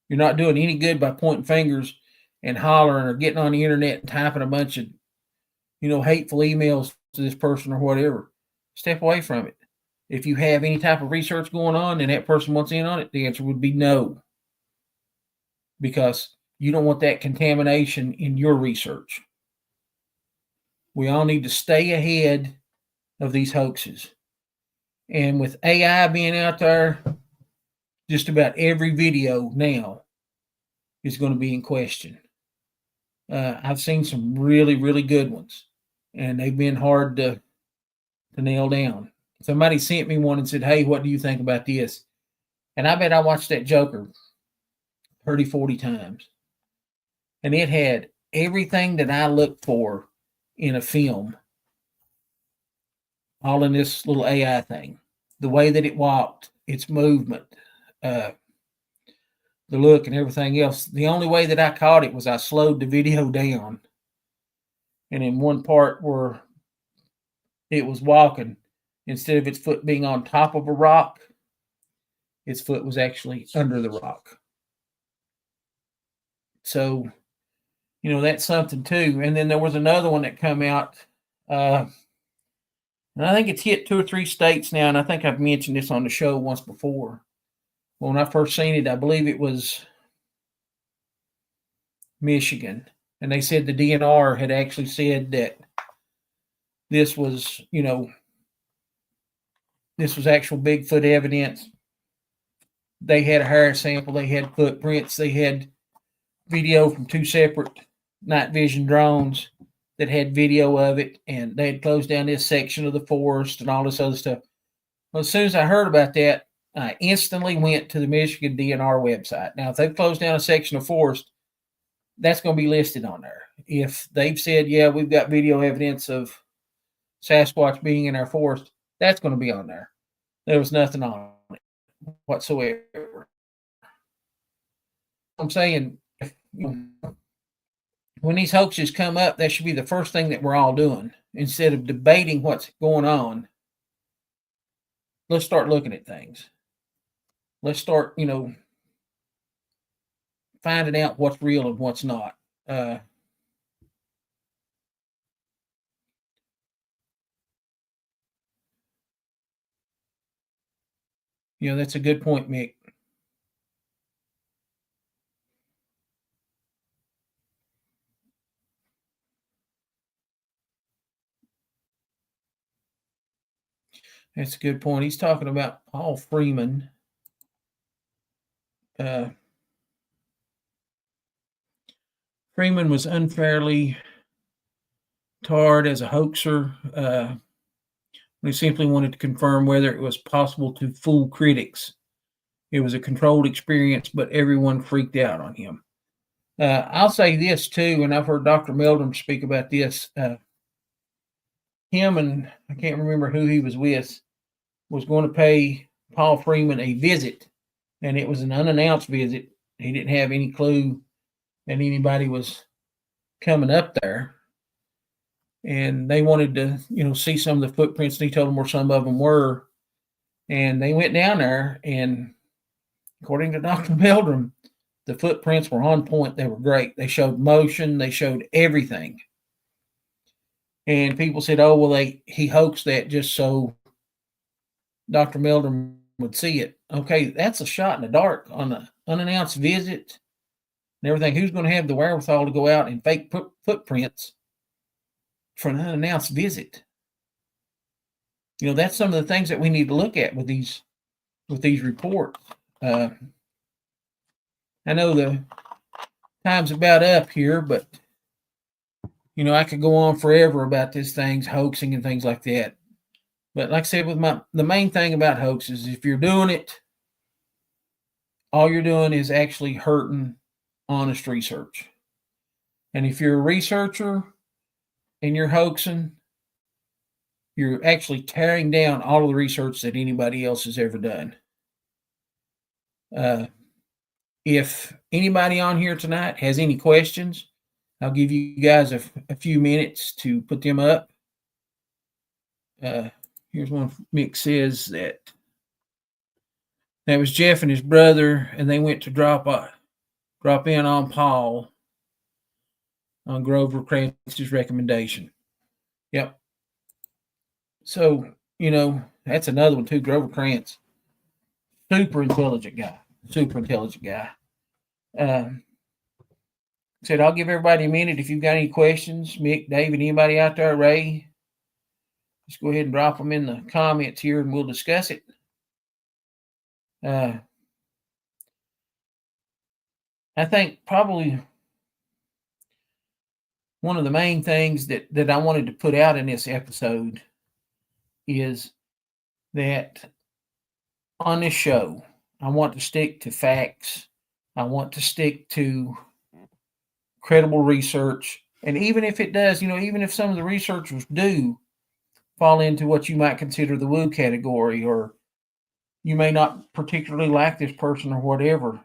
S2: You're not doing any good by pointing fingers and hollering or getting on the internet and typing a bunch of, hateful emails to this person or whatever. Step away from it. If you have any type of research going on and that person wants in on it, the answer would be no. Because you don't want that contamination in your research. We all need to stay ahead of these hoaxes. And with AI being out there, just about every video now is going to be in question. I've seen some really, really good ones, and they've been hard to nail down. Somebody sent me one and said, hey, what do you think about this? And I bet I watched that Joker 30, 40 times. And it had everything that I look for in a film, all in this little AI thing. The way that it walked, its movement, the look and everything else. The only way that I caught it was I slowed the video down. And in one part where it was walking, instead of its foot being on top of a rock, its foot was actually under the rock. So, that's something too. And then there was another one that come out, and I think it's hit 2 or 3 states now, and I think I've mentioned this on the show once before. When I first seen it, I believe it was Michigan, and they said the DNR had actually said that this was, this was actual Bigfoot evidence. They had a hair sample, they had footprints, they had video from two separate night vision drones that had video of it, and they had closed down this section of the forest and all this other stuff. Well, as soon as I heard about that, I instantly went to the Michigan DNR website. Now, if they've closed down a section of forest, that's going to be listed on there. If they've said, yeah, we've got video evidence of Sasquatch being in our forest, that's going to be on there. There was nothing on it whatsoever. I'm saying, when these hoaxes come up, that should be the first thing that we're all doing. Instead of debating what's going on, let's start looking at things. Let's start, finding out what's real and what's not. That's a good point, Mick. That's a good point. He's talking about Paul Freeman. Freeman was unfairly tarred as a hoaxer. We simply wanted to confirm whether it was possible to fool critics. It was a controlled experience, but everyone freaked out on him. I'll say this too, and I've heard Dr. Meldrum speak about this. Him and I can't remember who he was with was going to pay Paul Freeman a visit, and it was an unannounced visit. He didn't have any clue that anybody was coming up there, and they wanted to, see some of the footprints. And he told them where some of them were, and they went down there, and according to Dr. Meldrum, the footprints were on point. They were great. They showed motion. They showed everything. And people said, "Oh, well, he hoaxed that just so Dr. Meldrum would see it." Okay, that's a shot in the dark on an unannounced visit and everything. Who's going to have the wherewithal to go out and fake footprints for an unannounced visit? That's some of the things that we need to look at with these reports. I know the time's about up here, but I could go on forever about these things, hoaxing and things like that. But like I said, the main thing about hoaxes, if you're doing it, all you're doing is actually hurting honest research. And if you're a researcher and you're hoaxing, you're actually tearing down all of the research that anybody else has ever done. If anybody on here tonight has any questions, I'll give you guys a few minutes to put them up. Here's one. Mick says that was Jeff and his brother, and they went to drop in on Paul on Grover Krantz's recommendation. Yep. So, that's another one too. Grover Krantz, super intelligent guy. Said, I'll give everybody a minute. If you've got any questions, Mick, David, anybody out there, Ray, just go ahead and drop them in the comments here and we'll discuss it. I think probably one of the main things that I wanted to put out in this episode is that on this show, I want to stick to facts. I want to stick to credible research. And even if it does, even if some of the researchers do fall into what you might consider the woo category, or you may not particularly like this person or whatever,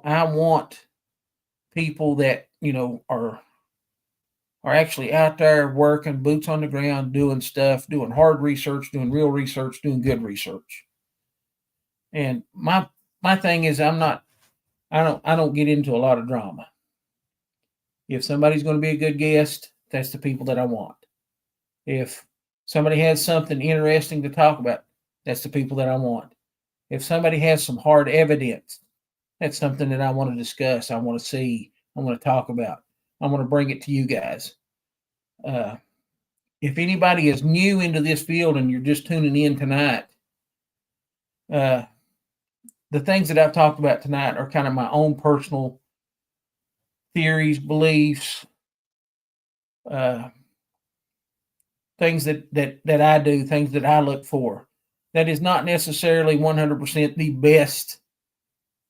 S2: I want people that, are actually out there working, boots on the ground, doing stuff, doing hard research, doing real research, doing good research. And my thing is I don't get into a lot of drama. If somebody's going to be a good guest, that's the people that I want. If somebody has something interesting to talk about, that's the people that I want. If somebody has some hard evidence, that's something that I want to discuss, I want to see, I want to talk about. I want to bring it to you guys. if anybody is new into this field and you're just tuning in tonight, the things that I've talked about tonight are kind of my own personal theories, beliefs, things that I do, things that I look for. That is not necessarily 100% the best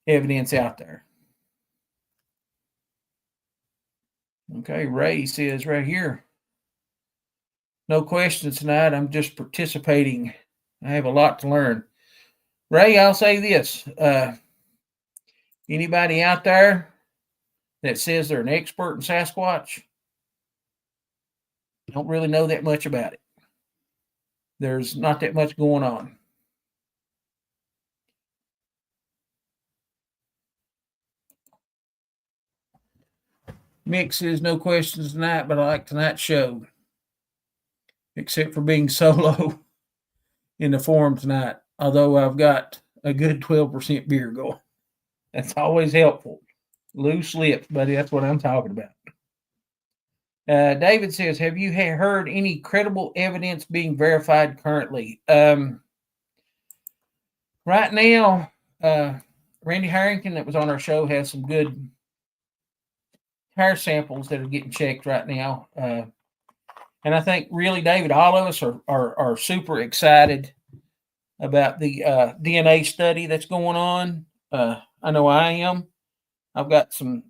S2: evidence out there. Okay, Ray says right here, no questions tonight. I'm just participating. I have a lot to learn. Ray, I'll say this. Anybody out there that says they're an expert in Sasquatch don't really know that much about it. There's not that much going on. Mick says no questions tonight, but I like tonight's show. Except for being solo in the forum tonight, although I've got a good 12% beer going. That's always helpful. Loose lips, buddy. That's what I'm talking about. David says, have you heard any credible evidence being verified currently? Right now, Randy Harrington, that was on our show, has some good hair samples that are getting checked right now. And I think really, David, all of us are super excited about the DNA study that's going on. I know I am. I've got some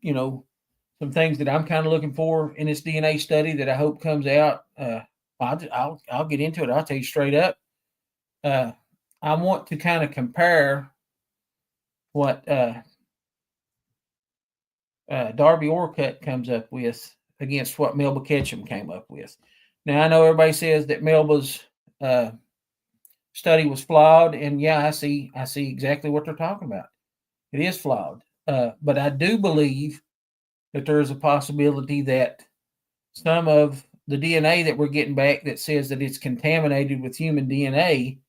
S2: things that I'm kind of looking for in this DNA study that I hope comes out. I'll get into it. I'll tell you straight up. I want to kind of compare what Darby Orcutt comes up with against what Melba Ketchum came up with. Now, I know everybody says that Melba's study was flawed, and yeah, I see exactly what they're talking about. It is flawed, but I do believe that there is a possibility that some of the DNA that we're getting back that says that it's contaminated with human DNA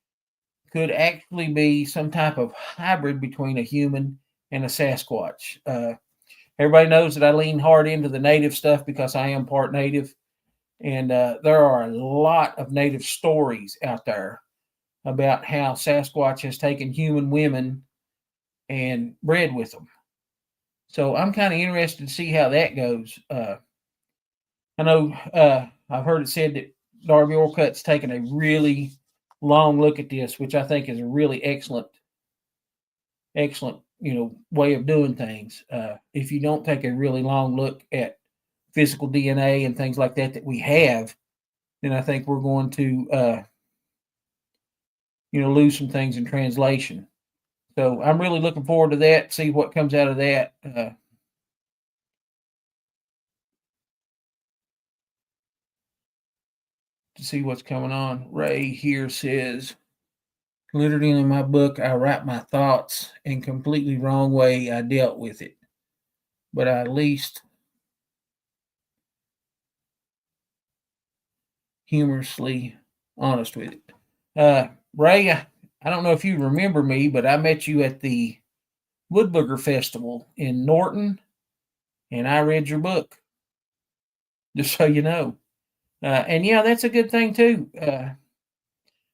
S2: could actually be some type of hybrid between a human and a Sasquatch. Everybody knows that I lean hard into the native stuff because I am part native, and there are a lot of native stories out there about how Sasquatch has taken human women and bred with them. So I'm kind of interested to see how that goes. I know I've heard it said that Darby Orcutt's taken a really long look at this, which I think is a really excellent way of doing things. If you don't take a really long look at physical DNA and things like that we have, then I think we're going to lose some things in translation. So I'm really looking forward to that, see what comes out of that. To see what's coming on. Ray here says, literally in my book, I write my thoughts in completely wrong way I dealt with it. But I at least humorously honest with it. Ray, I don't know if you remember me, but I met you at the Wood Booger Festival in Norton, and I read your book, just so you know. And yeah, that's a good thing too.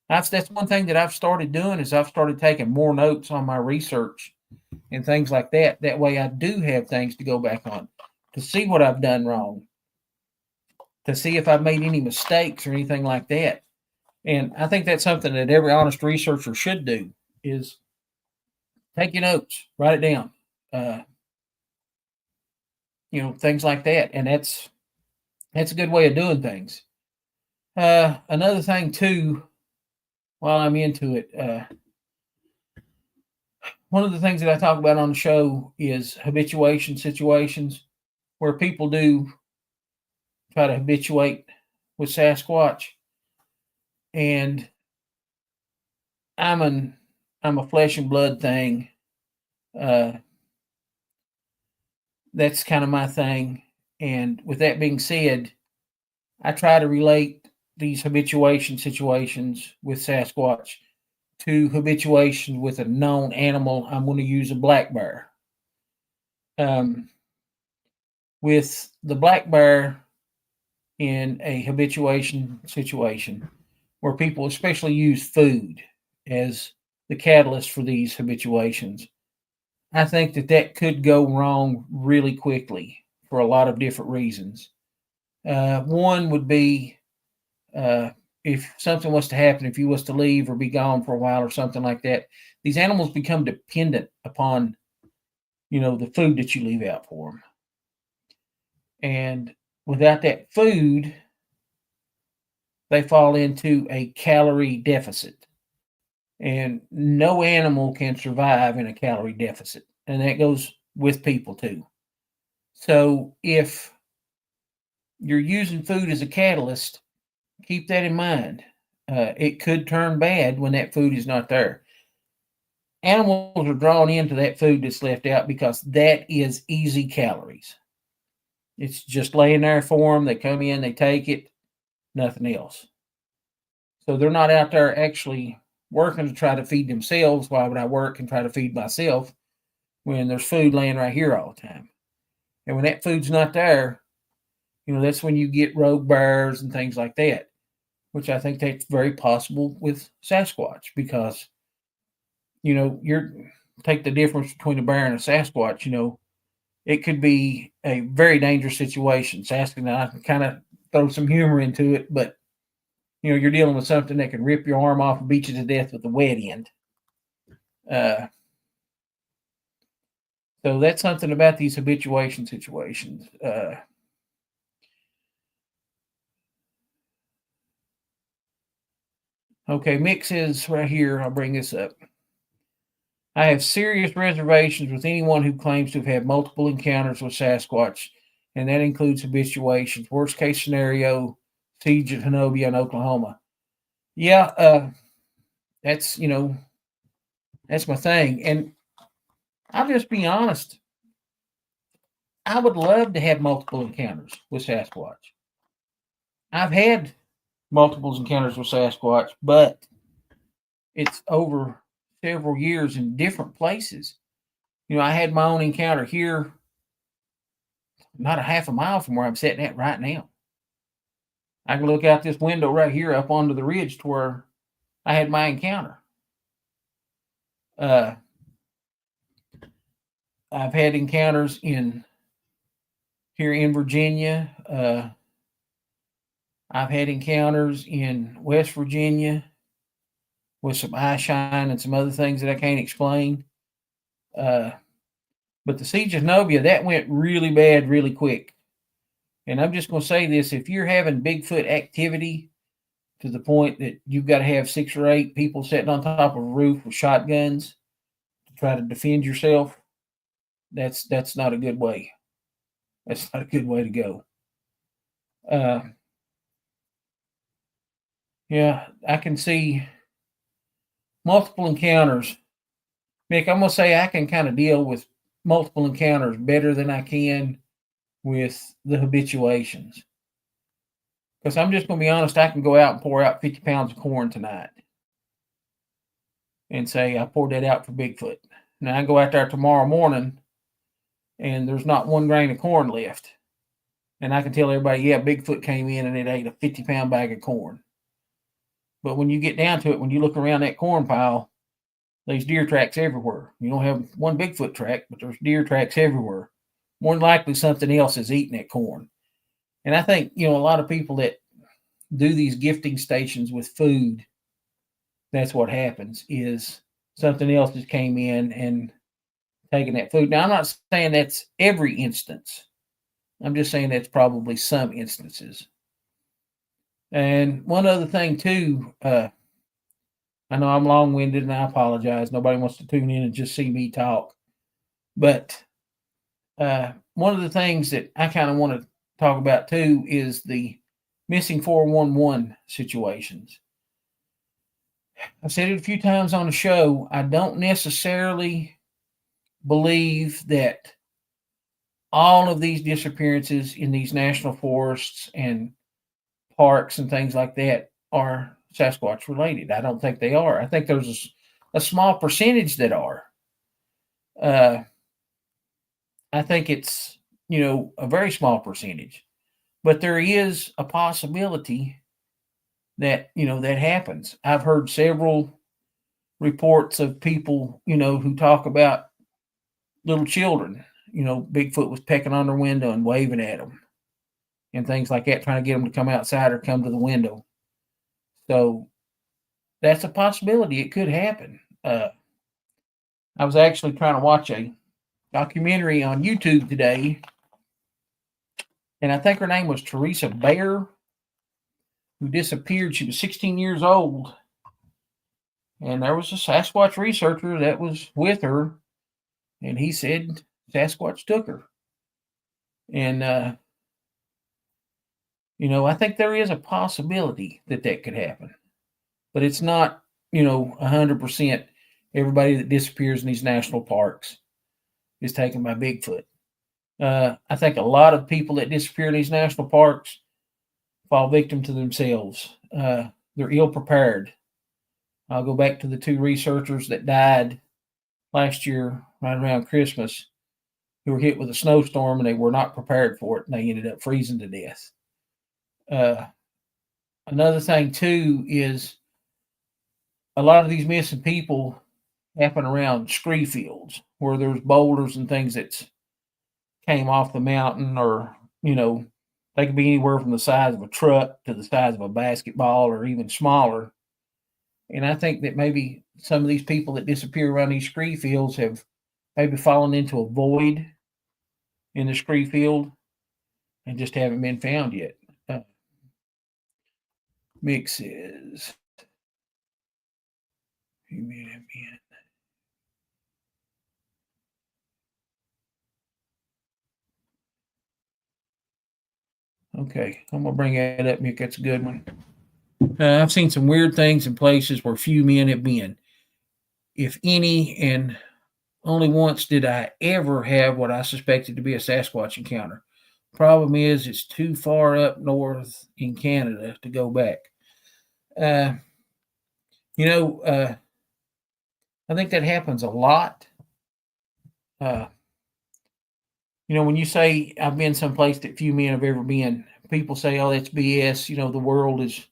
S2: That's one thing that I've started doing is I've started taking more notes on my research and things like that. That way I do have things to go back on to see what I've done wrong, to see if I've made any mistakes or anything like that. And I think that's something that every honest researcher should do is take your notes, write it down, things like that. And that's a good way of doing things. Another thing too, while I'm into it, one of the things that I talk about on the show is habituation situations where people do try to habituate with Sasquatch. And I'm a flesh and blood thing. That's kind of my thing. And with that being said, I try to relate these habituation situations with Sasquatch to habituation with a known animal. I'm going to use a black bear. With the black bear, in a habituation situation where people especially use food as the catalyst for these habituations, I think that that could go wrong really quickly for a lot of different reasons. One would be if something was to happen, if you was to leave or be gone for a while or something like that, these animals become dependent upon, the food that you leave out for them. And without that food, they fall into a calorie deficit. And no animal can survive in a calorie deficit. And that goes with people too. So if you're using food as a catalyst, keep that in mind. It could turn bad when that food is not there. Animals are drawn into that food that's left out because that is easy calories. It's just laying there for them. They come in, they take it, nothing else. So they're not out there actually working to try to feed themselves. Why would I work and try to feed myself when there's food laying right here all the time? And when that food's not there, that's when you get rogue bears and things like that, which I think that's very possible with Sasquatch because, you're take the difference between a bear and a Sasquatch, it could be a very dangerous situation. Sasquatch, I can kind of throw some humor into it, but you're dealing with something that can rip your arm off and beat you to death with a wet end. So that's something about these habituation situations. Okay, Mick says right here, I'll bring this up. I have serious reservations with anyone who claims to have had multiple encounters with Sasquatch, and that includes habituations. Worst case scenario, siege at Honobia in Oklahoma. Yeah, that's that's my thing. And I'll just be honest. I would love to have multiple encounters with Sasquatch. I've had multiple encounters with Sasquatch, but it's over several years in different places. I had my own encounter here, not a half a mile from where I'm sitting at right now. I can look out this window right here up onto the ridge to where I had my encounter. I've had encounters here in Virginia. I've had encounters in West Virginia with some eye shine and some other things that I can't explain. But the siege of Novia, that went really bad really quick. And I'm just going to say this, if you're having Bigfoot activity to the point that you've got to have 6 or 8 people sitting on top of a roof with shotguns to try to defend yourself, that's not a good way. That's not a good way to go. Yeah, I can see multiple encounters. Mick, I'm going to say I can kind of deal with multiple encounters better than I can with the habituations. Because I'm just going to be honest, I can go out and pour out 50 pounds of corn tonight and say I poured that out for Bigfoot. Now I go out there tomorrow morning and there's not 1 grain of corn left. And I can tell everybody, yeah, Bigfoot came in and it ate a 50-pound bag of corn. But when you get down to it, when you look around that corn pile, there's deer tracks everywhere. You don't have one Bigfoot track, but there's deer tracks everywhere. More than likely something else is eating that corn. And I think, a lot of people that do these gifting stations with food, that's what happens, is something else just came in and taken that food. Now, I'm not saying that's every instance. I'm just saying that's probably some instances. And one other thing, too, I know I'm long-winded and I apologize. Nobody wants to tune in and just see me talk. But one of the things that I kind of want to talk about, too, is the missing 411 situations. I've said it a few times on the show. I don't necessarily believe that all of these disappearances in these national forests and parks and things like that are Sasquatch related. I don't think they are. I think there's a small percentage that are. I think it's, a very small percentage. But there is a possibility that, that happens. I've heard several reports of people, who talk about little children. Bigfoot was pecking on their window and waving at them and things like that, trying to get them to come outside or come to the window. So that's a possibility. It could happen. I was actually trying to watch a documentary on YouTube today, and I think her name was Teresa Bayer, who disappeared. She was 16 years old, and there was a Sasquatch researcher that was with her, and he said Sasquatch took her. And, I think there is a possibility that could happen, but it's not, 100% everybody that disappears in these national parks is taken by Bigfoot. I think a lot of people that disappear in these national parks fall victim to themselves. They're ill prepared. I'll go back to the two researchers that died last year, right around Christmas, who were hit with a snowstorm and they were not prepared for it, and they ended up freezing to death. Another thing, too, is a lot of these missing people happen around scree fields where there's boulders and things that came off the mountain, or, they could be anywhere from the size of a truck to the size of a basketball or even smaller. And I think that maybe some of these people that disappear around these scree fields have maybe fallen into a void in the scree field and just haven't been found yet. Mixes. Okay, I'm gonna bring that up, Mick. That's a good one. I've seen some weird things in places where few men have been, if any, and only once did I ever have what I suspected to be a Sasquatch encounter. Problem is, it's too far up north in Canada to go back. I think that happens a lot. When you say I've been someplace that few men have ever been, people say, "Oh, that's BS." The world is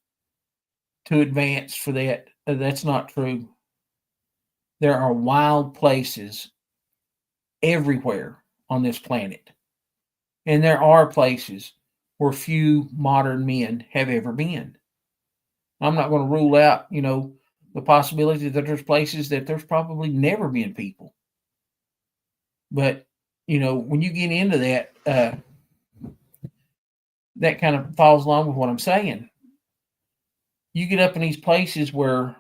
S2: too advanced for that. That's not true. There are wild places everywhere on this planet, and there are places where few modern men have ever been. I'm not going to rule out, the possibility that there's places that there's probably never been people. But, when you get into that, that kind of falls along with what I'm saying. You get up in these places where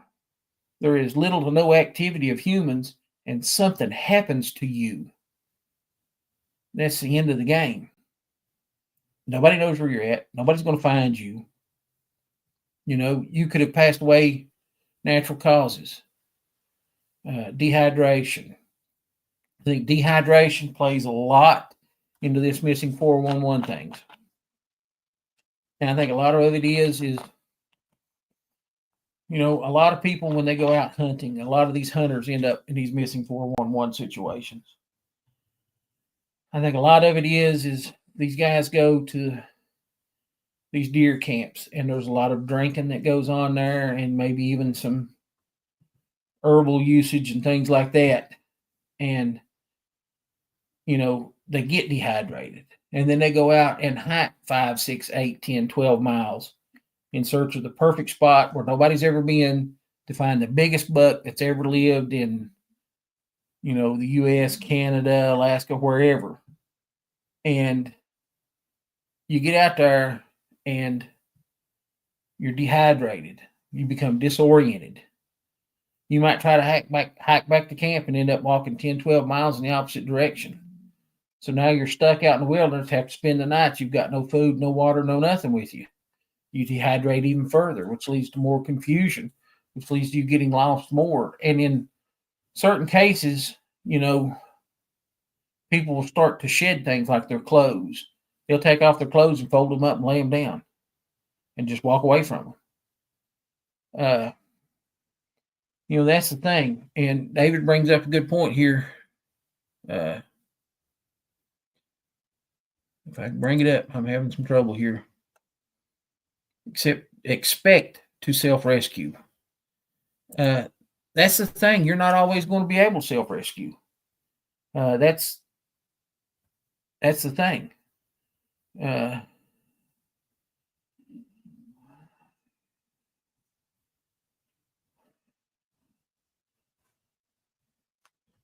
S2: there is little to no activity of humans and something happens to you. That's the end of the game. Nobody knows where you're at. Nobody's going to find you. You could have passed away natural causes. Dehydration. I think dehydration plays a lot into this missing 411 things. And I think a lot of it is, a lot of people, when they go out hunting, a lot of these hunters end up in these missing 411 situations. I think a lot of it is these guys go to these deer camps, and there's a lot of drinking that goes on there, and maybe even some herbal usage and things like that. And, they get dehydrated. And then they go out and hike 5, 6, 8, 10, 12 miles in search of the perfect spot where nobody's ever been to find the biggest buck that's ever lived in, the U.S., Canada, Alaska, wherever. And you get out there and you're dehydrated. You become disoriented. You might try to hike back to camp and end up walking 10, 12 miles in the opposite direction. So now you're stuck out in the wilderness, have to spend the night. You've got no food, no water, no nothing with you. You dehydrate even further, which leads to more confusion, which leads to you getting lost more. And in certain cases, people will start to shed things like their clothes. They'll take off their clothes and fold them up and lay them down and just walk away from them. That's the thing. And David brings up a good point here. If I can bring it up, I'm having some trouble here. Expect to self-rescue. That's the thing. You're not always going to be able to self-rescue. That's the thing.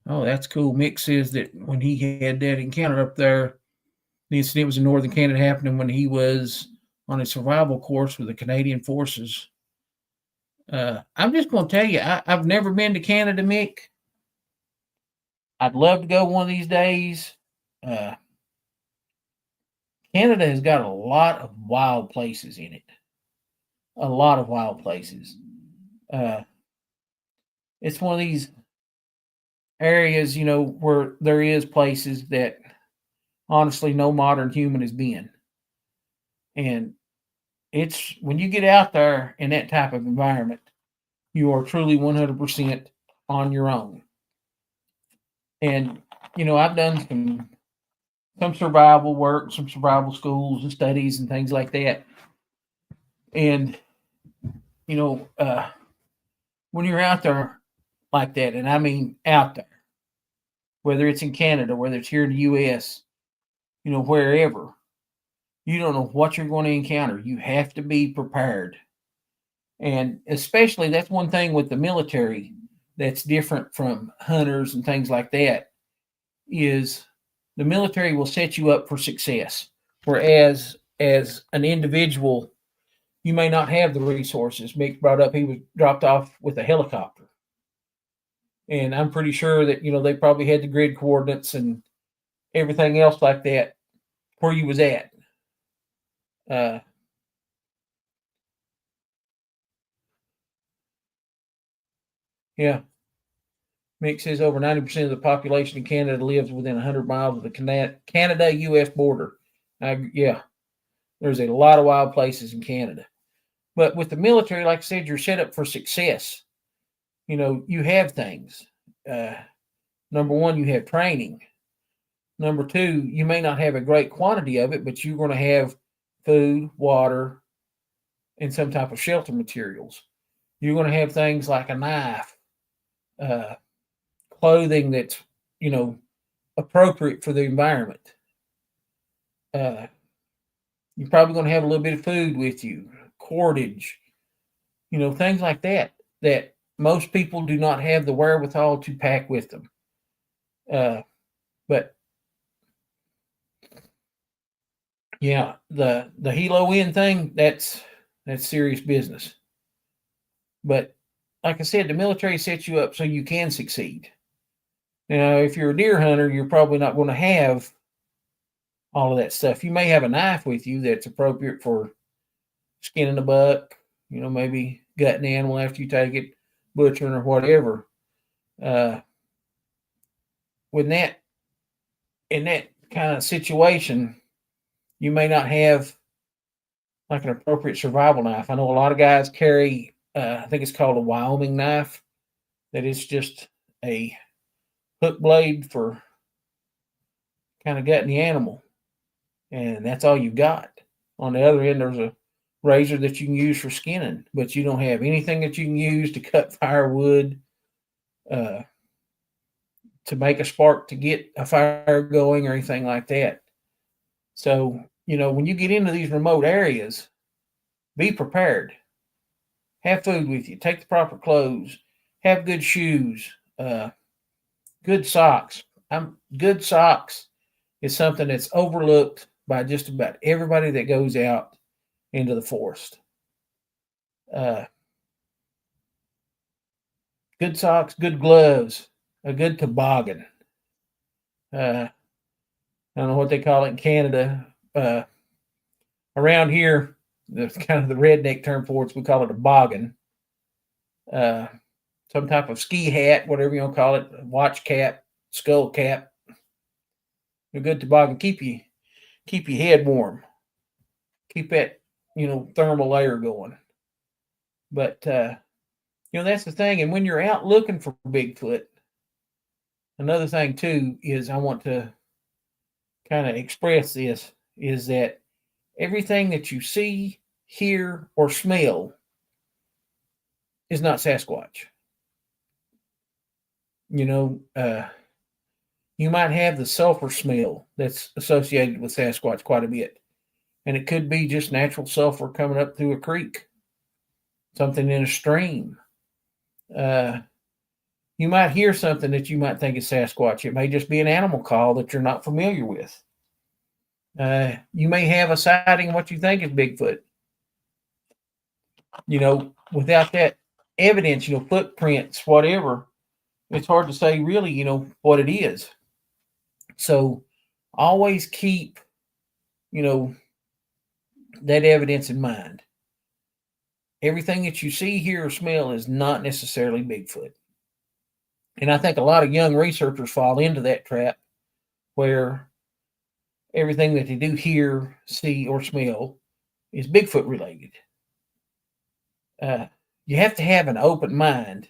S2: Oh, that's cool. Mick says that when he had that encounter up there, the incident was in northern Canada, happening when he was on a survival course with the Canadian forces. I'm just going to tell you, I've never been to Canada, Mick. I'd love to go one of these days. Canada has got a lot of wild places in it. A lot of wild places. It's one of these areas, where there is places that honestly no modern human has been. And it's when you get out there in that type of environment, you are truly 100% on your own. And, I've done some survival work, some survival schools and studies and things like that. And, when you're out there like that, and I mean out there, whether it's in Canada, whether it's here in the US, wherever, you don't know what you're going to encounter. You have to be prepared. And especially that's one thing with the military that's different from hunters and things like that is the military will set you up for success. Whereas as an individual, you may not have the resources. Mick brought up he was dropped off with a helicopter. And I'm pretty sure that, they probably had the grid coordinates and everything else like that where you was at. Yeah. Mick says over 90% of the population in Canada lives within 100 miles of the Canada-U.S. border. Yeah, there's a lot of wild places in Canada. But with the military, like I said, you're set up for success. You have things. Number one, you have training. Number two, you may not have a great quantity of it, but you're going to have food, water, and some type of shelter materials. You're going to have things like a knife, clothing that's, appropriate for the environment. You're probably going to have a little bit of food with you, cordage, things like that most people do not have the wherewithal to pack with them. But yeah, the helo in thing, that's serious business. But like I said, the military sets you up so you can succeed. Now, if you're a deer hunter, you're probably not going to have all of that stuff. You may have a knife with you that's appropriate for skinning a buck, maybe gutting the animal after you take it, butchering or whatever. In that kind of situation, you may not have like an appropriate survival knife. I know a lot of guys carry, I think it's called a Wyoming knife, that is just a hook blade for kind of gutting the animal. And that's all you've got. On the other end, there's a razor that you can use for skinning, but you don't have anything that you can use to cut firewood, to make a spark to get a fire going or anything like that. So, when you get into these remote areas, be prepared. Have food with you. Take the proper clothes. Have good shoes. Good socks. Good socks is something that's overlooked by just about everybody that goes out into the forest. Good socks, good gloves, a good toboggan. I don't know what they call it in Canada. Around here, that's kind of the redneck term for it. We call it a boggin. Some type of ski hat, whatever you want to call it, watch cap, skull cap. A good toboggan. Keep your head warm. Keep that, thermal layer going. But that's the thing. And when you're out looking for Bigfoot, another thing too is I want to kind of express this. is that everything that you see, hear, or smell is not Sasquatch. You know, you might have the sulfur smell that's associated with Sasquatch quite a bit. And it could be just natural sulfur coming up through a creek, something in a stream. You might hear something that you might think is Sasquatch. It may just be an animal call that you're not familiar with. You may have a sighting of what you think is Bigfoot. You know, without that evidence, you know, footprints, whatever, it's hard to say really, you know, what it is. So always keep, you know, that evidence in mind. Everything that you see, hear, or smell is not necessarily Bigfoot. And I think a lot of young researchers fall into that trap where everything that they do hear, see, or smell is Bigfoot related. You have to have an open mind.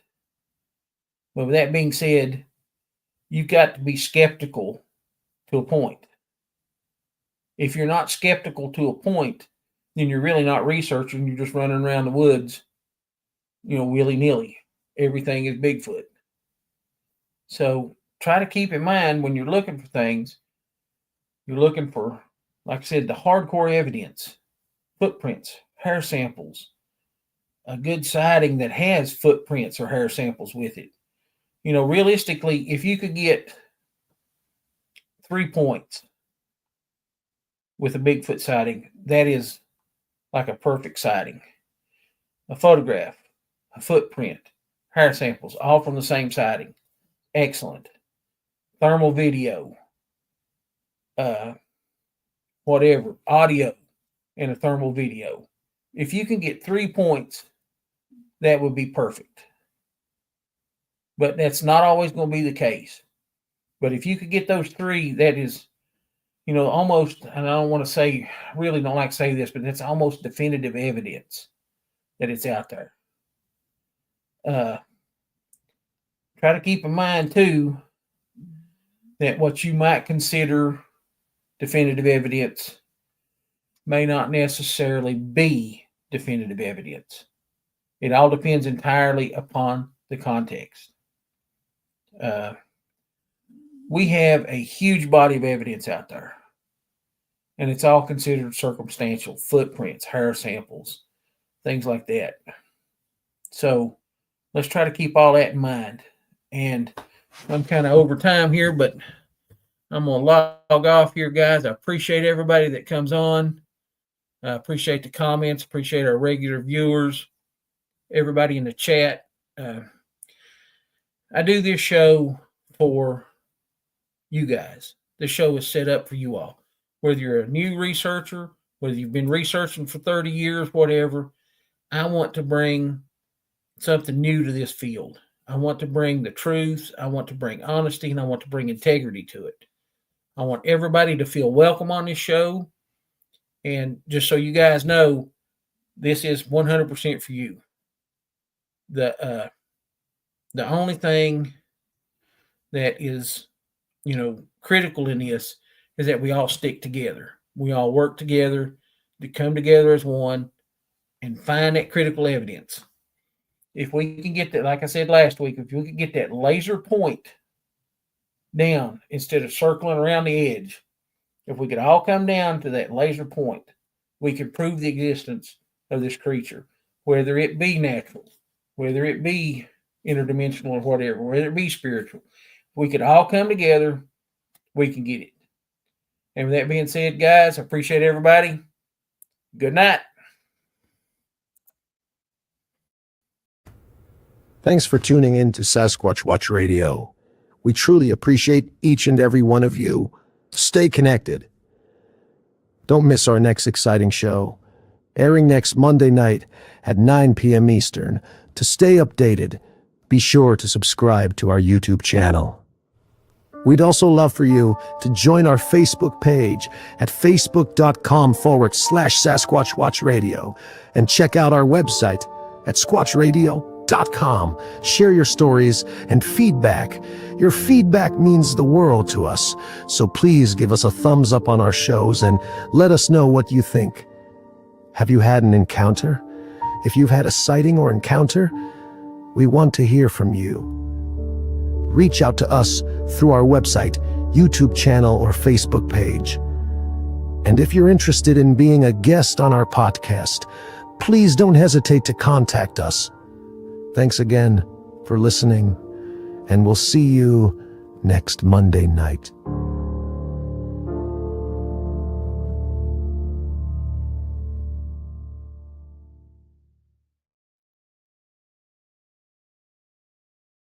S2: But with that being said, you've got to be skeptical to a point. If you're not skeptical to a point, then you're really not researching. You're just running around the woods, you know, willy-nilly. Everything is Bigfoot. So try to keep in mind when you're looking for things, you're looking for, like I said, the hardcore evidence, footprints, hair samples, a good sighting that has footprints or hair samples with it. You know, realistically, if you could get 3 points with a Bigfoot sighting, that is like a perfect sighting. A photograph, a footprint, hair samples, all from the same sighting. Excellent. Thermal video, whatever, audio, and a thermal video. If you can get 3 points, that would be perfect. But that's not always going to be the case. But if you could get those 3, that is, you know, almost, and I don't want to say, really don't like to say this, but that's almost definitive evidence that it's out there. Try to keep in mind, too, that what you might consider definitive evidence may not necessarily be definitive evidence. It all depends entirely upon the context. We have a huge body of evidence out there, and it's all considered circumstantial, footprints, hair samples, things like that. So let's try to keep all that in mind. And I'm kind of over time here, but I'm going to log off here, guys. I appreciate everybody that comes on. I appreciate the comments, appreciate our regular viewers, everybody in the chat. I do this show for you guys. This show is set up for you all. Whether you're a new researcher, whether you've been researching for 30 years, whatever, I want to bring something new to this field. I want to bring the truth. I want to bring honesty, and I want to bring integrity to it. I want everybody to feel welcome on this show. And just so you guys know, this is 100% for you. The only thing that is, you know, critical in this is that we all stick together. We all work together to come together as one and find that critical evidence. If we can get that, like I said last week, if we can get that laser point down instead of circling around the edge, if we could all come down to that laser point, we could prove the existence of this creature, whether it be natural, whether it be interdimensional or whatever, whether it be spiritual. If we could all come together, we can get it. And with that being said, guys, I appreciate everybody. Good night.
S3: Thanks for tuning in to Sasquatch Watch Radio. We truly appreciate each and every one of you. Stay connected. Don't miss our next exciting show, airing next Monday night at 9 p.m. Eastern. To stay updated, be sure to subscribe to our YouTube channel. We'd also love for you to join our Facebook page at facebook.com/Sasquatch Watch Radio and check out our website at squatchradio.com. beyondbigfoot.com. Share your stories and feedback. Your feedback means the world to us, so please give us a thumbs up on our shows and let us know what you think. Have you had an encounter? If you've had a sighting or encounter, we want to hear from you. Reach out to us through our website, YouTube channel, or Facebook page. And if you're interested in being a guest on our podcast, please don't hesitate to contact us. Thanks again for listening, and we'll see you next Monday night.